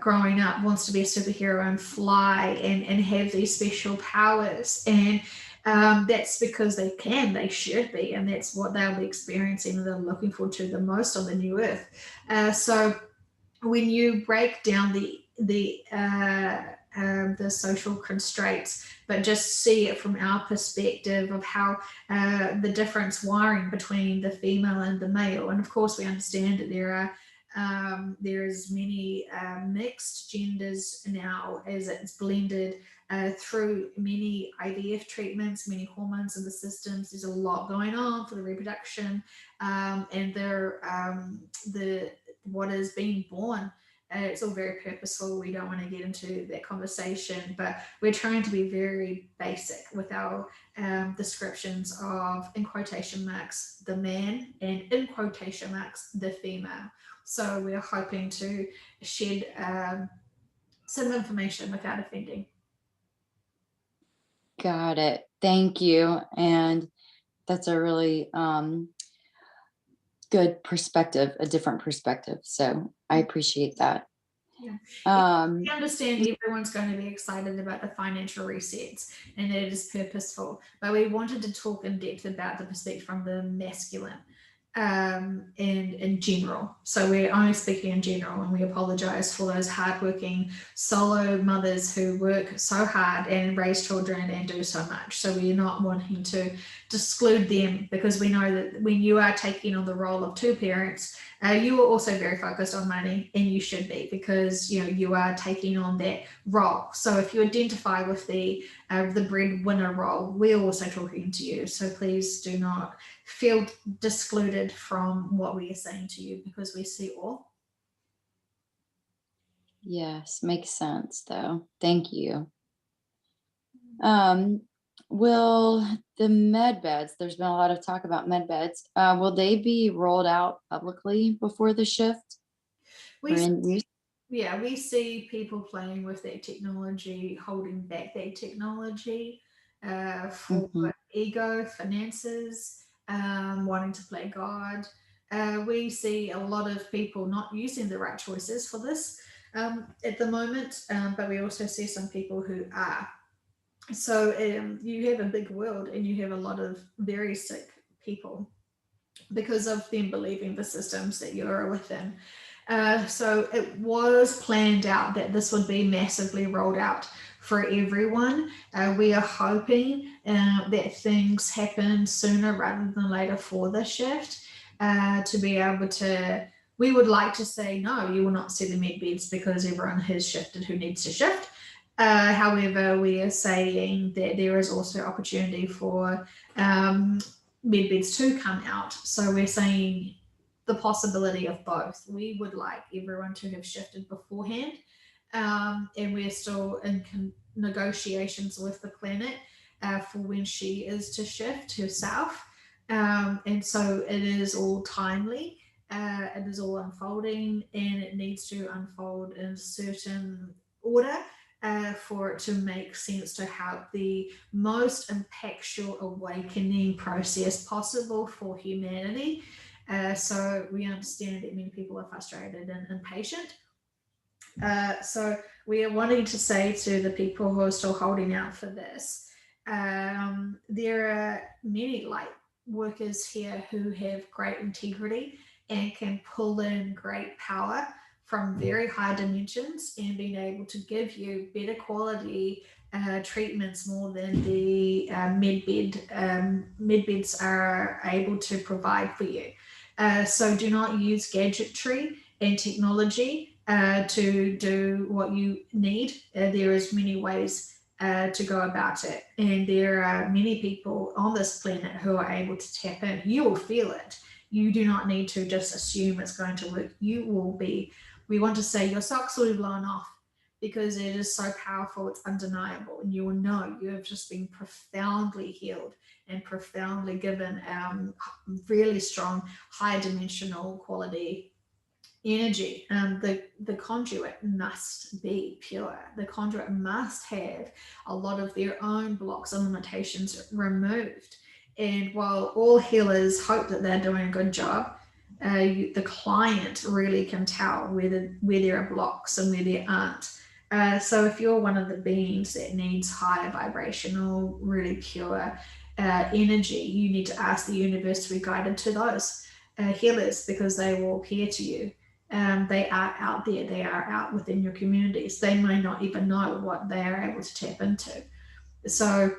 growing up wants to be a superhero and fly, and have these special powers. And that's because they should be, and that's what they'll be experiencing, and they're looking forward to the most on the new earth. So when you break down the social constraints, but just see it from our perspective of how the difference wiring between the female and the male. And of course, we understand that there is many mixed genders now, as it's blended through many IVF treatments, many hormones in the systems. There's a lot going on for the reproduction, and the what is being born. It's all very purposeful. We don't want to get into that conversation, but we're trying to be very basic with our descriptions of, in quotation marks, the man, and in quotation marks, the female. So we're hoping to shed some information without offending. Got it. Thank you. And that's a really good perspective, a different perspective. So I appreciate that. Yeah. Um, We understand everyone's going to be excited about the financial resets, and it is purposeful, but we wanted to talk in depth about the perspective from the masculine, and in general. So we're only speaking in general, and we apologize for those hardworking solo mothers who work so hard and raise children and do so much. So we're not wanting to exclude them, because we know that when you are taking on the role of two parents, you are also very focused on money, and you should be, because you are taking on that role. So if you identify with the breadwinner role, we're also talking to you. So please do not feel excluded from what we are saying to you, because we see all. yes, makes sense though. Thank you. Will the med beds, there's been a lot of talk about med beds, will they be rolled out publicly before the shift? We Or in use? Yeah, we see people playing with that technology, holding back that technology for Mhm. ego, finances, wanting to play God. We see a lot of people not using the right choices for this at the moment, but we also see some people who are. So you have a big world, and you have a lot of very sick people because of them believing the systems that you're within. So it was planned out that this would be massively rolled out for everyone. We are hoping that things happen sooner rather than later for the shift, to be able to. We would like to say, no, you will not see the med beds, because everyone has shifted who needs to shift. However, we are saying that there is also opportunity for med beds to come out. So we're saying the possibility of both. We would like everyone to have shifted beforehand, and we're still in negotiations with the planet for when she is to shift herself. And so it is all timely. It is all unfolding, and it needs to unfold in a certain order for it to make sense to help the most impactful awakening process possible for humanity. So we understand that many people are frustrated and impatient. So we are wanting to say to the people who are still holding out for this, there are many light workers here who have great integrity and can pull in great power from very high dimensions and being able to give you better quality treatments more than the med beds are able to provide for you. So do not use gadgetry and technology to do what you need. There is many ways to go about it, and there are many people on this planet who are able to tap in. You will feel it. You do not need to just assume it's going to work. You will be, we want to say, your socks will be blown off because it is so powerful, it's undeniable, and you will know you have just been profoundly healed and profoundly given really strong, high dimensional quality energy. The conduit must be pure. The conduit must have a lot of their own blocks and limitations removed. And while all healers hope that they're doing a good job, the client really can tell where there are blocks and where there aren't. So if you're one of the beings that needs higher vibrational, really pure energy, you need to ask the universe to be guided to those healers, because they will appear to you. They are out there, they are out within your communities. They may not even know what they are able to tap into. So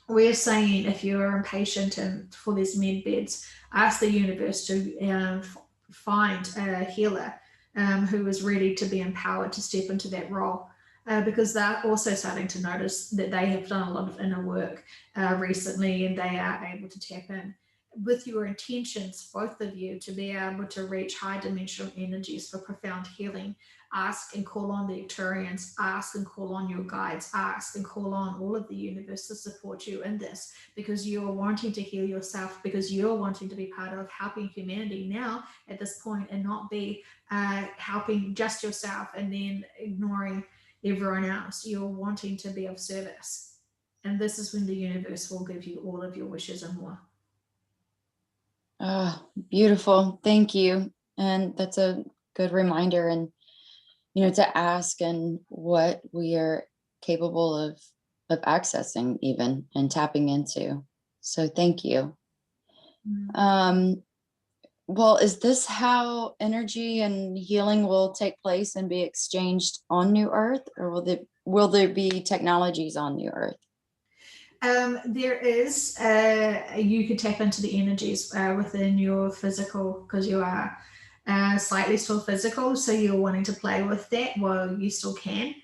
we're saying, if you're impatient and for these med beds, ask the universe to find a healer who is ready to be empowered to step into that role. Because they're also starting to notice that they have done a lot of inner work recently, and they are able to tap in with your intentions, both of you, to be able to reach high dimensional energies for profound healing. Ask and call on the Arcturians, ask and call on your guides, ask and call on all of the universe to support you in this, because you are wanting to heal yourself, because you're wanting to be part of helping humanity now at this point, and not be helping just yourself and then ignoring everyone else. You're wanting to be of service. And this is when the universe will give you all of your wishes and more. Oh, beautiful. Thank you. And that's a good reminder, and to ask and what we are capable of accessing even and tapping into. So thank you. Well, is this how energy and healing will take place and be exchanged on New Earth, or will there be technologies on New Earth? There is, you could tap into the energies within your physical, because you are slightly still physical, so you're wanting to play with that while you still can,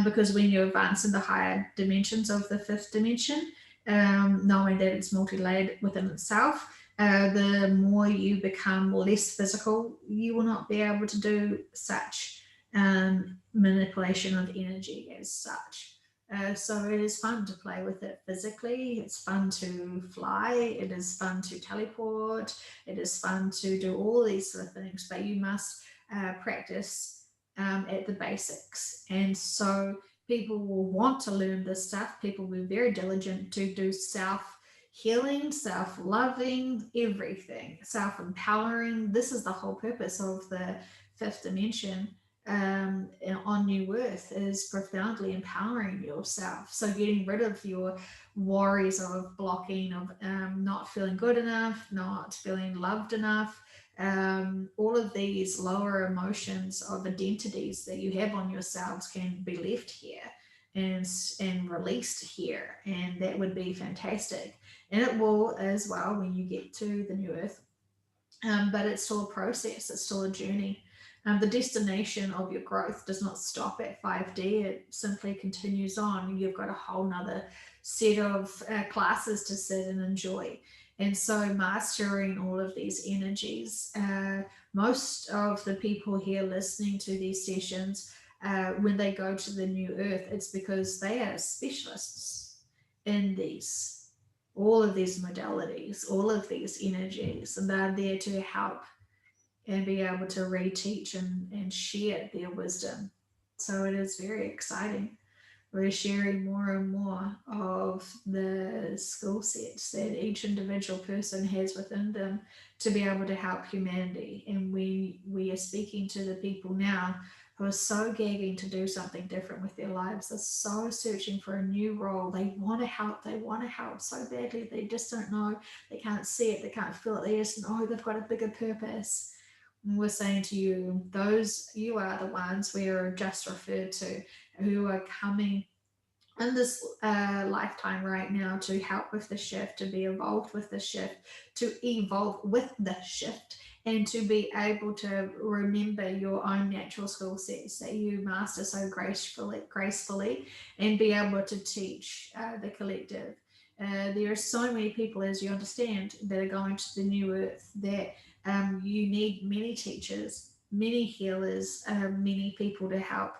because when you advance in the higher dimensions of the fifth dimension, knowing that it's multi-layered within itself, the more you become less physical, you will not be able to do such manipulation of energy as such. So it is fun to play with it physically. It's fun to fly. It is fun to teleport. It is fun to do all these sort of things, but you must practice at the basics. And so people will want to learn this stuff. People will be very diligent to do self-healing, self-loving, everything, self-empowering. This is the whole purpose of the fifth dimension on New Earth, is profoundly empowering yourself. So getting rid of your worries of blocking, of not feeling good enough, not feeling loved enough, all of these lower emotions of identities that you have on yourselves can be left here and released here, and that would be fantastic. And it will as well when you get to the New Earth, but it's still a process, it's still a journey. The destination of your growth does not stop at 5D, it simply continues on. You've got a whole nother set of classes to sit and enjoy. And so mastering all of these energies, most of the people here listening to these sessions, when they go to the New Earth, it's because they are specialists in all of these modalities, all of these energies, and they're there to help and be able to reteach and share their wisdom. So it is very exciting. We're sharing more and more of the skill sets that each individual person has within them to be able to help humanity. And we are speaking to the people now who are so gagging to do something different with their lives. They're so searching for a new role. They want to help. They want to help so badly. They just don't know. They can't see it. They can't feel it. They just know they've got a bigger purpose. And we're saying to you, those you are the ones we are just referred to, who are coming in this lifetime right now to help with the shift, to be involved with the shift, to evolve with the shift, and to be able to remember your own natural skill sets that you master so gracefully, and be able to teach the collective. There are so many people, as you understand, that are going to the new earth that you need many teachers, many healers, many people to help,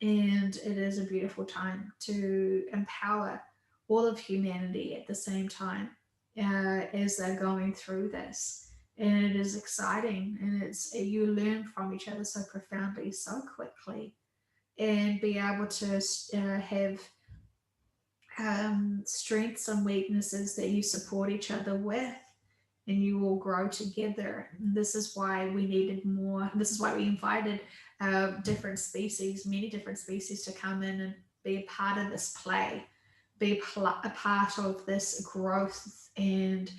and it is a beautiful time to empower all of humanity at the same time as they're going through this. And it is exciting, and it's you learn from each other so profoundly, so quickly, and be able to have strengths and weaknesses that you support each other with, and you will grow together. And this is why we needed more. This is why we invited different species, many different species, to come in and be a part of this play, be a part of this growth and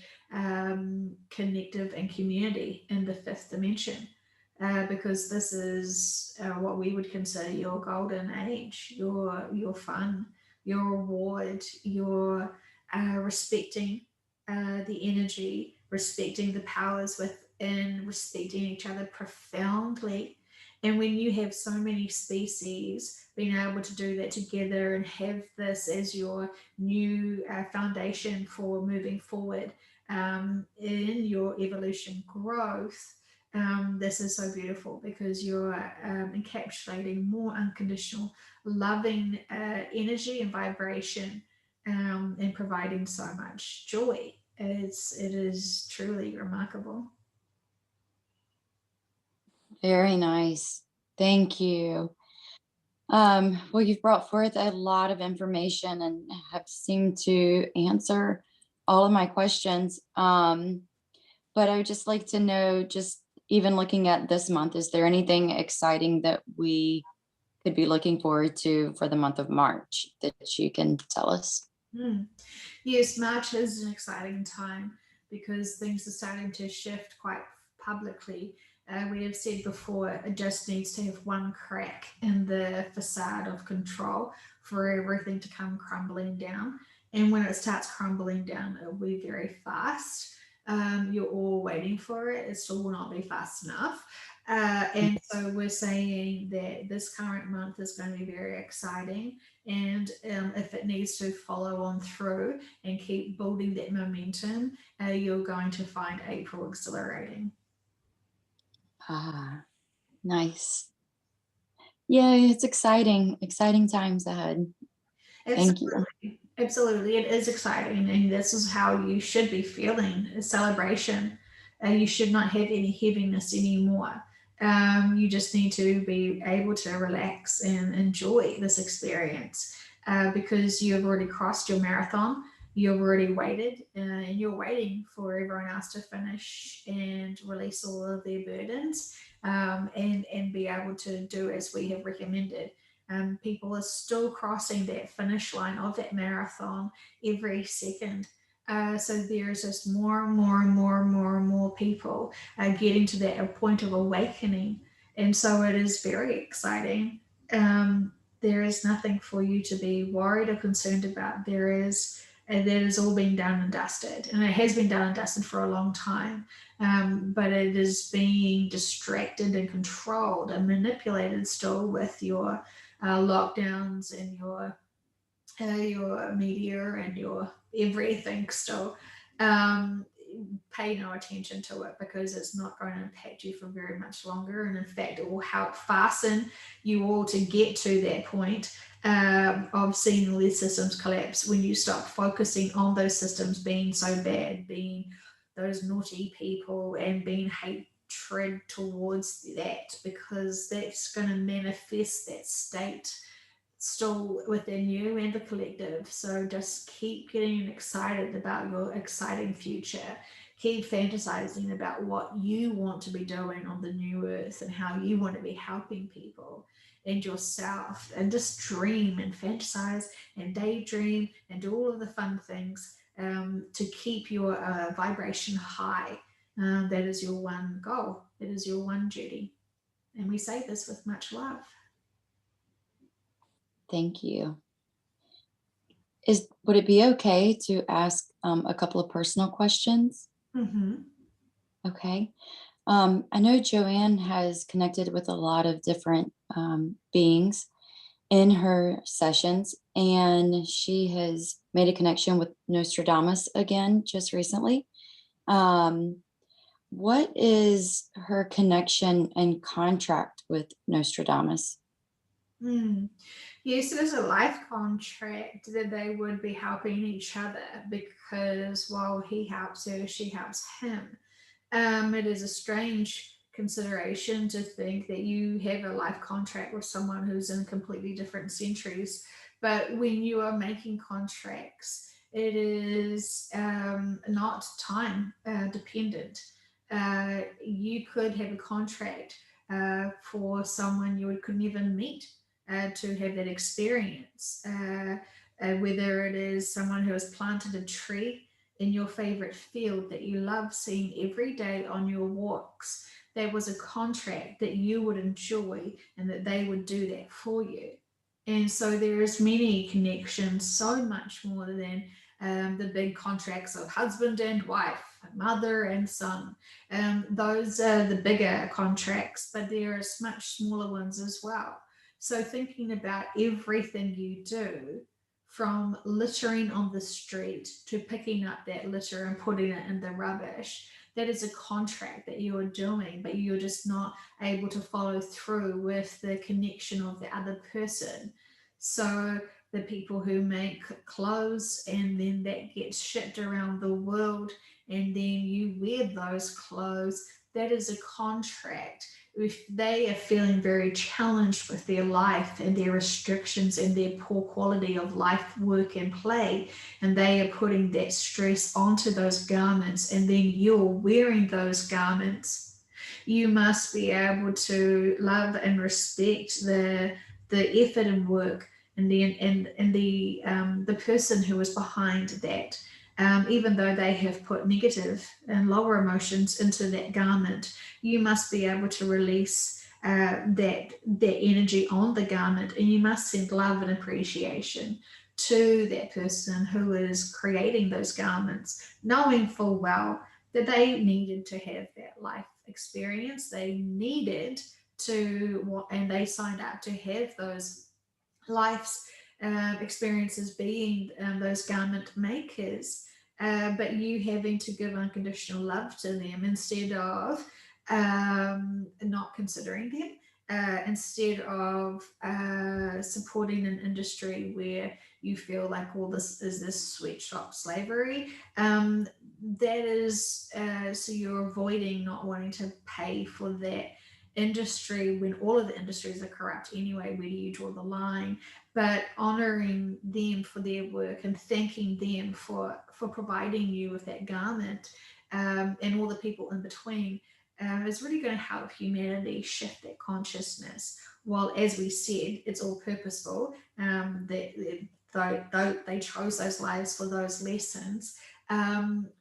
connective and community in the fifth dimension. Because this is what we would consider your golden age, your fun, your reward, your respecting the energy, respecting the powers within, respecting each other profoundly. And when you have so many species being able to do that together and have this as your new foundation for moving forward in your evolution growth, this is so beautiful, because you're encapsulating more unconditional loving energy and vibration, and providing so much joy. It is truly remarkable. Very nice. Thank you. Well, you've brought forth a lot of information and have seemed to answer all of my questions. But I would just like to know, just even looking at this month, is there anything exciting that we could be looking forward to for the month of March that you can tell us? Mm. Yes, March is an exciting time because things are starting to shift quite publicly. We have said before, it just needs to have one crack in the facade of control for everything to come crumbling down. And when it starts crumbling down, it'll be very fast. You're all waiting for it. It still will not be fast enough. And so we're saying that this current month is going to be very exciting. And if it needs to follow on through and keep building that momentum, you're going to find April exhilarating. Ah, nice. Yeah, it's exciting. Exciting times ahead. Thank you. Absolutely. Absolutely. It is exciting. And this is how you should be feeling a celebration. You should not have any heaviness anymore. You just need to be able to relax and enjoy this experience because you have already crossed your marathon. You've already waited and you're waiting for everyone else to finish and release all of their burdens, and be able to do as we have recommended. People are still crossing that finish line of that marathon every second. So there's just more and more and more and more and more people getting to that point of awakening. And so it is very exciting. There is nothing for you to be worried or concerned about. That has all been done and dusted. And it has been done and dusted for a long time. But it is being distracted and controlled and manipulated still with your lockdowns and your media and your everything still. um, Pay no attention to it because it's not going to impact you for very much longer, and in fact it will help fasten you all to get to that point of seeing all these systems collapse when you stop focusing on those systems being so bad, being those naughty people, and being hatred towards that, because that's going to manifest that state still within you and the collective. So just keep getting excited about your exciting future. Keep fantasizing about what you want to be doing on the new earth and how you want to be helping people and yourself, and just dream and fantasize and daydream and do all of the fun things to keep your vibration high. That is your one goal. That is your one duty. And we say this with much love. Thank you. Would it be okay to ask a couple of personal questions? Mm-hmm. Okay. I know Joanne has connected with a lot of different beings in her sessions, and she has made a connection with Nostradamus again just recently. Um, what is her connection and contract with Nostradamus? Mm. Yes, it is a life contract that they would be helping each other, because while he helps her, she helps him. It is a strange consideration to think that you have a life contract with someone who's in completely different centuries. But when you are making contracts, it is not time dependent. You could have a contract for someone you could never meet to have that experience. Whether it is someone who has planted a tree in your favorite field that you love seeing every day on your walks, there was a contract that you would enjoy and that they would do that for you. And so there is many connections, so much more than the big contracts of husband and wife, mother and son. Those are the bigger contracts, but there are much smaller ones as well. So thinking about everything you do, from littering on the street to picking up that litter and putting it in the rubbish, that is a contract that you are doing, but you're just not able to follow through with the connection of the other person. So the people who make clothes and then that gets shipped around the world and then you wear those clothes, that is a contract. If they are feeling very challenged with their life and their restrictions and their poor quality of life, work, and play, and they are putting that stress onto those garments, and then you're wearing those garments, you must be able to love and respect the effort and work and the person who is behind that. Even though they have put negative and lower emotions into that garment, you must be able to release that energy on the garment, and you must send love and appreciation to that person who is creating those garments, knowing full well that they needed to have that life experience. They needed to, and they signed up to have those life's experiences being those garment makers, but you having to give unconditional love to them instead of not considering them, instead of supporting an industry where you feel like, well, this sweatshop slavery. That is, so you're avoiding not wanting to pay for that industry when all of the industries are corrupt anyway. Where do you draw the line? But honoring them for their work and thanking them for providing you with that garment, and all the people in between, is really going to help humanity shift that consciousness. While, as we said, it's all purposeful, they chose those lives for those lessons.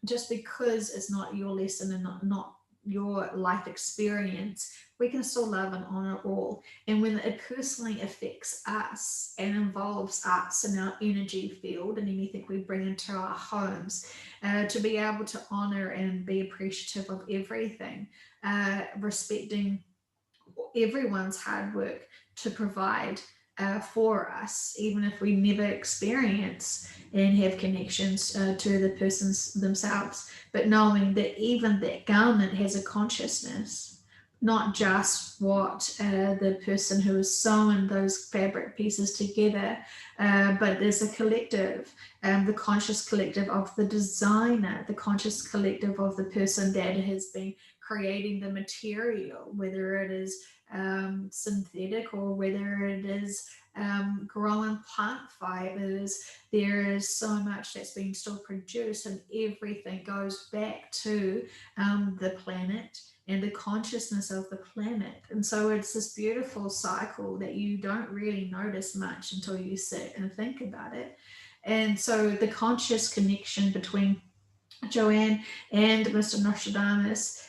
Just because it's not your lesson and not your life experience, we can still love and honor all. And when it personally affects us and involves us in our energy field and anything we bring into our homes, to be able to honor and be appreciative of everything, respecting everyone's hard work to provide for us, even if we never experience and have connections to the persons themselves, but knowing that even that garment has a consciousness, not just what the person who is sewing those fabric pieces together, but there's a collective, the conscious collective of the designer, the conscious collective of the person that has been creating the material, whether it is synthetic or whether it is grow and plant fibers. There is so much that's being still produced, and everything goes back to the planet and the consciousness of the planet. And so it's this beautiful cycle that you don't really notice much until you sit and think about it. And so the conscious connection between Joanne and Mr. Nostradamus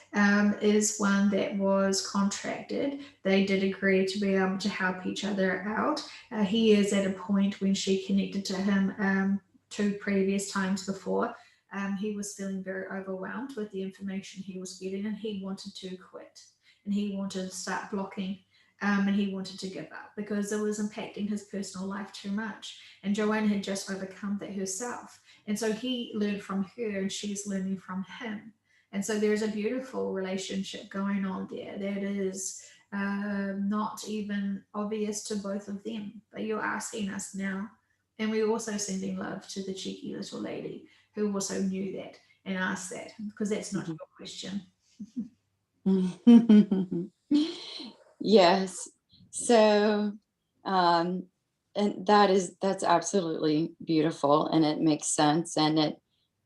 is one that was contracted. They did agree to be able to help each other out. He is at a point when she connected to him two previous times before. He was feeling very overwhelmed with the information he was getting, and he wanted to quit, and he wanted to start blocking. And he wanted to give up because it was impacting his personal life too much. And Joanne had just overcome that herself. And so he learned from her, and she's learning from him. And so there's a beautiful relationship going on there that is not even obvious to both of them. But you're asking us now. And we're also sending love to the cheeky little lady who also knew that and asked that, because that's not your question. Yes. So, and that's absolutely beautiful, and it makes sense, and it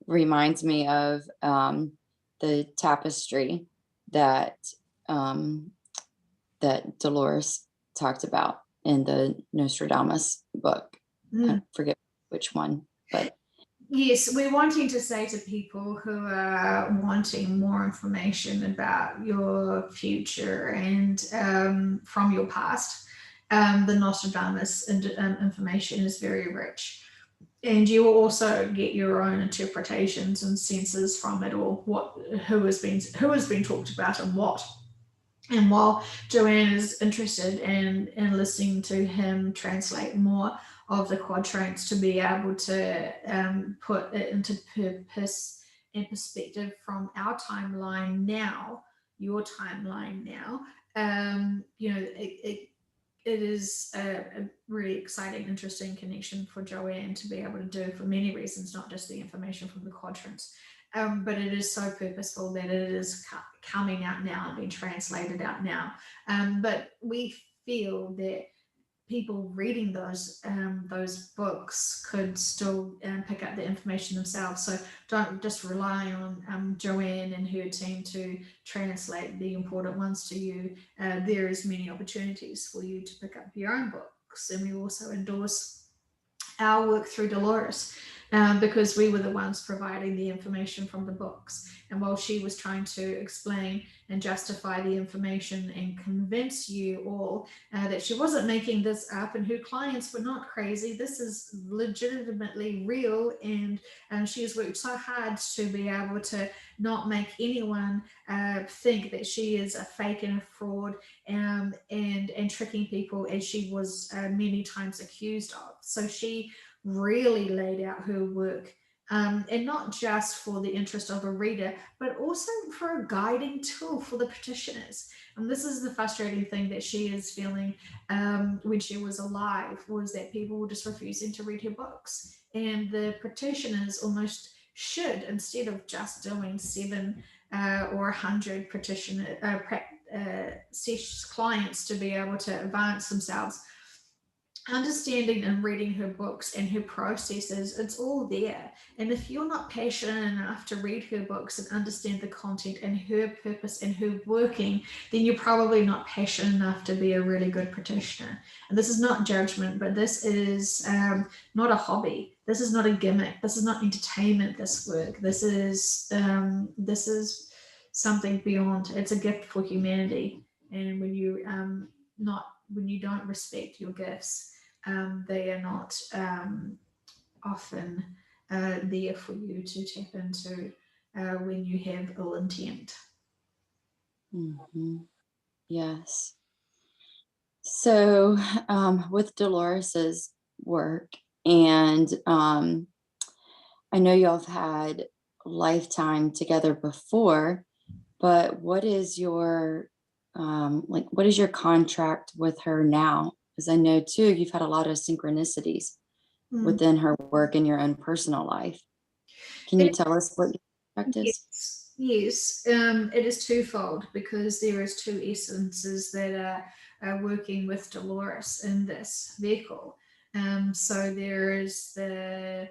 reminds me of the tapestry that that Dolores talked about in the Nostradamus book. I forget which one, but yes, we're wanting to say to people who are wanting more information about your future and from your past, the Nostradamus information is very rich. And you will also get your own interpretations and senses from it all, who has been talked about and what. And while Joanne is interested in listening to him translate more of the quadrants to be able to put it into purpose and perspective from our timeline now, your timeline now, it is a really exciting, interesting connection for Joanne to be able to do for many reasons, not just the information from the quadrants. But it is so purposeful that it is coming out now and being translated out now. But we feel that people reading those books could still pick up the information themselves. So don't just rely on Joanne and her team to translate the important ones to you. There is many opportunities for you to pick up your own books, and we also endorse our work through Dolores. Because we were the ones providing the information from the books. And while she was trying to explain and justify the information and convince you all that she wasn't making this up and her clients were not crazy, this is legitimately real, and she has worked so hard to be able to not make anyone think that she is a fake and a fraud and tricking people, as she was many times accused of. So she really laid out her work, and not just for the interest of a reader, but also for a guiding tool for the practitioners. And this is the frustrating thing that she is feeling when she was alive, was that people were just refusing to read her books. And the practitioners almost should, instead of just doing 7 or 100 practitioner clients to be able to advance themselves, understanding and reading her books and her processes, it's all there. And if you're not passionate enough to read her books and understand the content and her purpose and her working, then you're probably not passionate enough to be a really good practitioner. And this is not judgment, but this is not a hobby. This is not a gimmick. This is not entertainment, this work. This is something beyond. It's a gift for humanity. And when you when you don't respect your gifts, they are not often there for you to tap into when you have ill intent. mm-hmm. Yes. So with Dolores's work, and I know y'all have had lifetime together before, but what is your what is your contract with her now? Because I know too you've had a lot of synchronicities within her work and your own personal life. Can you tell us what your contract is? Yes, it is twofold, because there is two essences that are working with Dolores in this vehicle. So there is the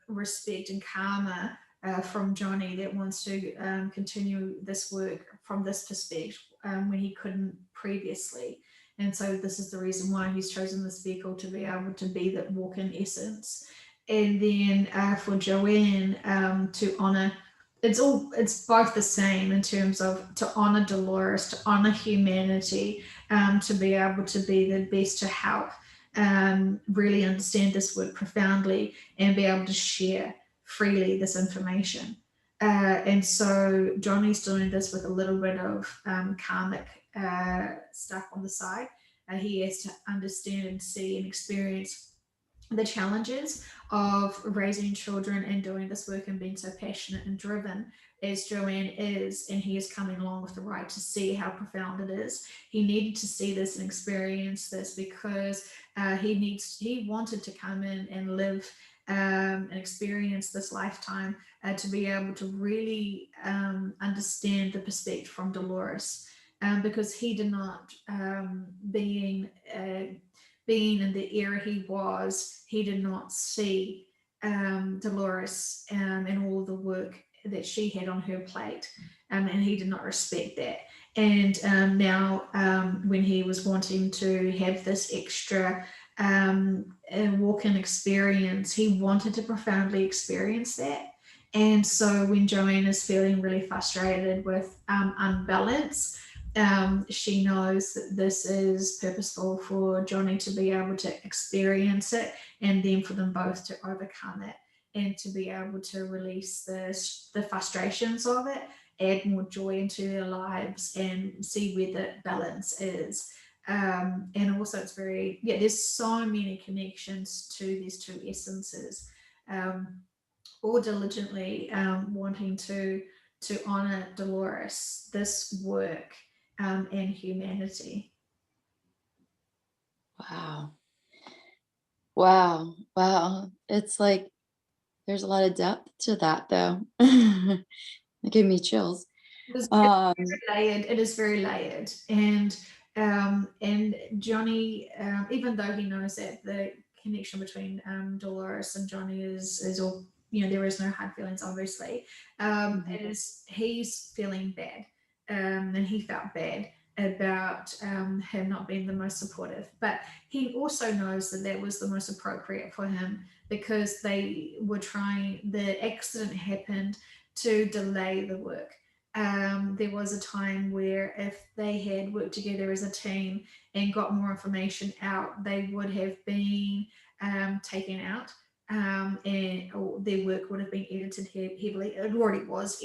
respect and karma from Johnny that wants to continue this work from this perspective when he couldn't previously. And so this is the reason why he's chosen this vehicle, to be able to be that walk-in essence. And then for Joanne, to honor, it's both the same in terms of to honor Dolores, to honor humanity, to be able to be the best to help really understand this work profoundly and be able to share freely this information. And so Johnny's doing this with a little bit of karmic stuff on the side. He has to understand and see and experience the challenges of raising children and doing this work and being so passionate and driven as Joanne is, and he is coming along with the right to see how profound it is. He needed to see this and experience this because he wanted to come in and live and experience this lifetime to be able to really understand the perspective from Dolores, because he did not, being in the era he was, he did not see Dolores and all the work that she had on her plate, and he did not respect that. And now, when he was wanting to have this extra walk-in experience, he wanted to profoundly experience that. And so when Joanne is feeling really frustrated with unbalance, she knows that this is purposeful for Johnny to be able to experience it, and then for them both to overcome it and to be able to release the frustrations of it, add more joy into their lives, and see where the balance is. And also it's there's so many connections to these two essences, all diligently wanting to honor Dolores, this work, and humanity. Wow. Wow. Wow. It's like there's a lot of depth to that though. It gave me chills. It is Um, very layered. It is very layered, and Johnny, even though he knows that the connection between Dolores and Johnny is all, there is no hard feelings, obviously. It is, he's feeling bad, and he felt bad about him not being the most supportive, but he also knows that that was the most appropriate for him, because they were trying, the accident happened to delay the work. There was a time where if they had worked together as a team and got more information out, they would have been taken out, or their work would have been edited heavily. It already was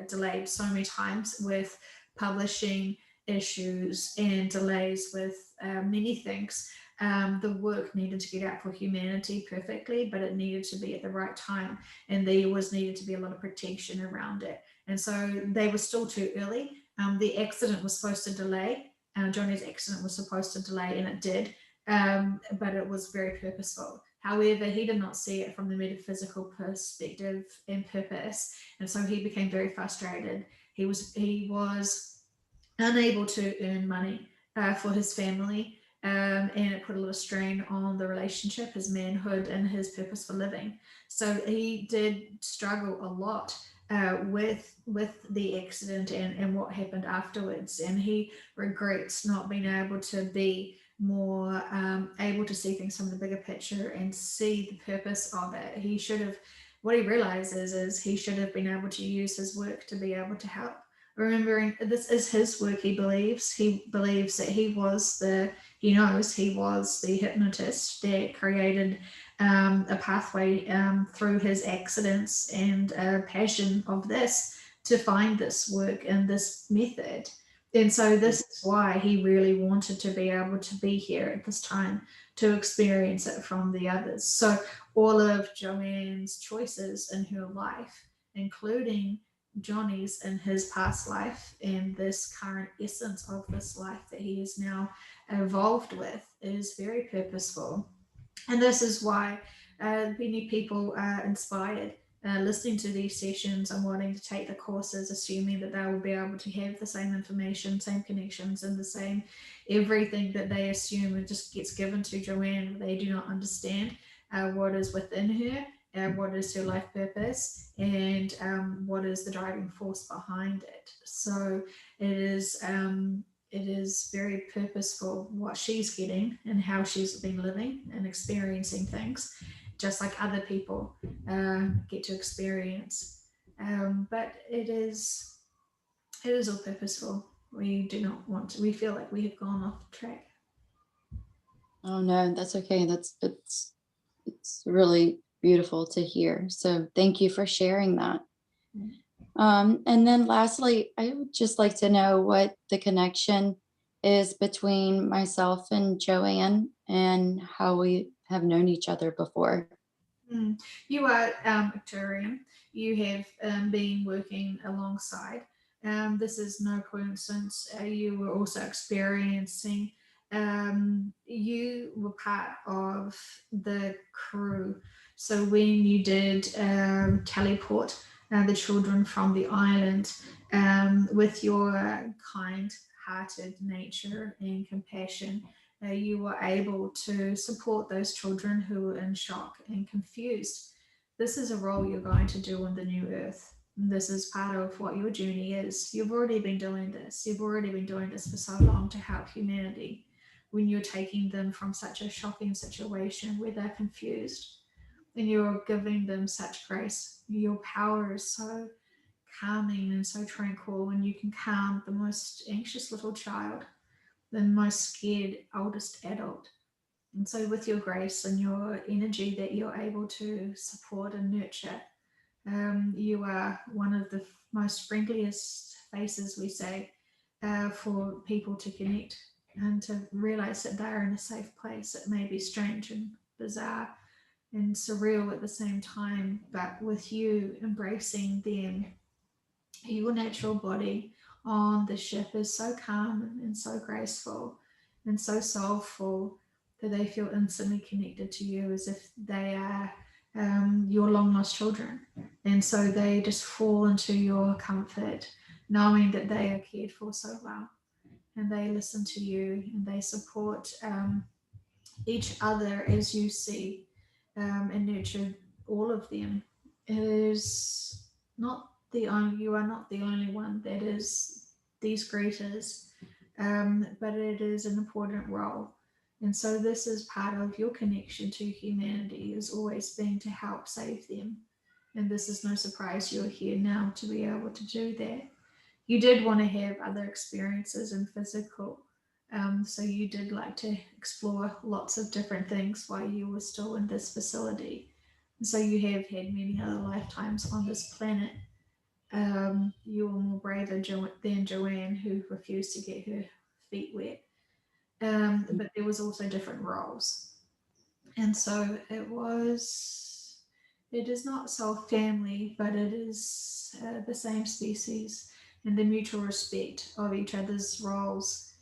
delayed so many times with publishing issues and delays with many things. The work needed to get out for humanity perfectly, but it needed to be at the right time, and there was needed to be a lot of protection around it. And so they were still too early. The accident was supposed to delay. Johnny's accident was supposed to delay, and it did, but it was very purposeful. However, he did not see it from the metaphysical perspective and purpose, and so he became very frustrated. He was unable to earn money for his family, and it put a lot of strain on the relationship, his manhood, and his purpose for living. So he did struggle a lot with the accident and what happened afterwards, and he regrets not being able to be more able to see things from the bigger picture and see the purpose of it. He should have, what he realizes is he should have been able to use his work to be able to help. Remembering this is his work, he believes that he knows he was the hypnotist that created a pathway through his accidents and passion of this to find this work and this method. And so this is why he really wanted to be able to be here at this time to experience it from the others. So all of Joanne's choices in her life, including Johnny's in his past life and this current essence of this life that he is now evolved with, is very purposeful. And this is why many people are inspired listening to these sessions and wanting to take the courses, assuming that they will be able to have the same information, same connections, and the same everything that they assume it just gets given to Joanne. They do not understand what is within her, what is her life purpose, and what is the driving force behind it. So it is very purposeful what she's getting and how she's been living and experiencing things, just like other people get to experience. But it is all purposeful. We do not want to. We feel like we have gone off track. Oh no, that's okay. It's really beautiful to hear. So thank you for sharing that. Mm. And then lastly, I would just like to know what the connection is between myself and Joanne and how we have known each other before. Mm. You are Victorian. You have been working alongside. This is no coincidence. You were also experiencing. You were part of the crew. So when you did teleport the children from the island, with your kind-hearted nature and compassion, you were able to support those children who were in shock and confused. This is a role you're going to do on the new earth. This is part of what your journey is. You've already been doing this. You've already been doing this for so long to help humanity. When you're taking them from such a shocking situation where they're confused and you're giving them such grace, your power is so calming and so tranquil, and you can calm the most anxious little child, the most scared oldest adult. And so, with your grace and your energy that you're able to support and nurture, you are one of the most friendliest faces, we say, for people to connect and to realize that they're in a safe place. It may be strange and bizarre and surreal at the same time, but with you embracing them, your natural body on the ship is so calm and so graceful and so soulful that they feel instantly connected to you as if they are your long lost children. And so they just fall into your comfort, knowing that they are cared for so well. And they listen to you and they support each other as you see, and nurture all of them. It is not the only, you are not the only one that is these creators, but it is an important role. And so this is part of your connection to humanity, is always being to help save them. And this is no surprise you're here now to be able to do that. You did want to have other experiences in physical. So you did like to explore lots of different things while you were still in this facility. So you have had many other lifetimes on this planet. You were more brave than Joanne, who refused to get her feet wet. But there was also different roles. And so it is not soul family, but it is the same species, and the mutual respect of each other's roles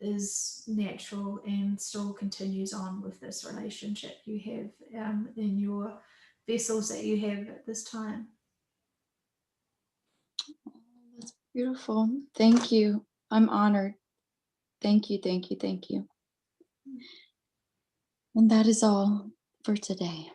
is natural and still continues on with this relationship you have in your vessels that you have at this time. That's beautiful. Thank you. I'm honored. Thank you, thank you, thank you. And that is all for today.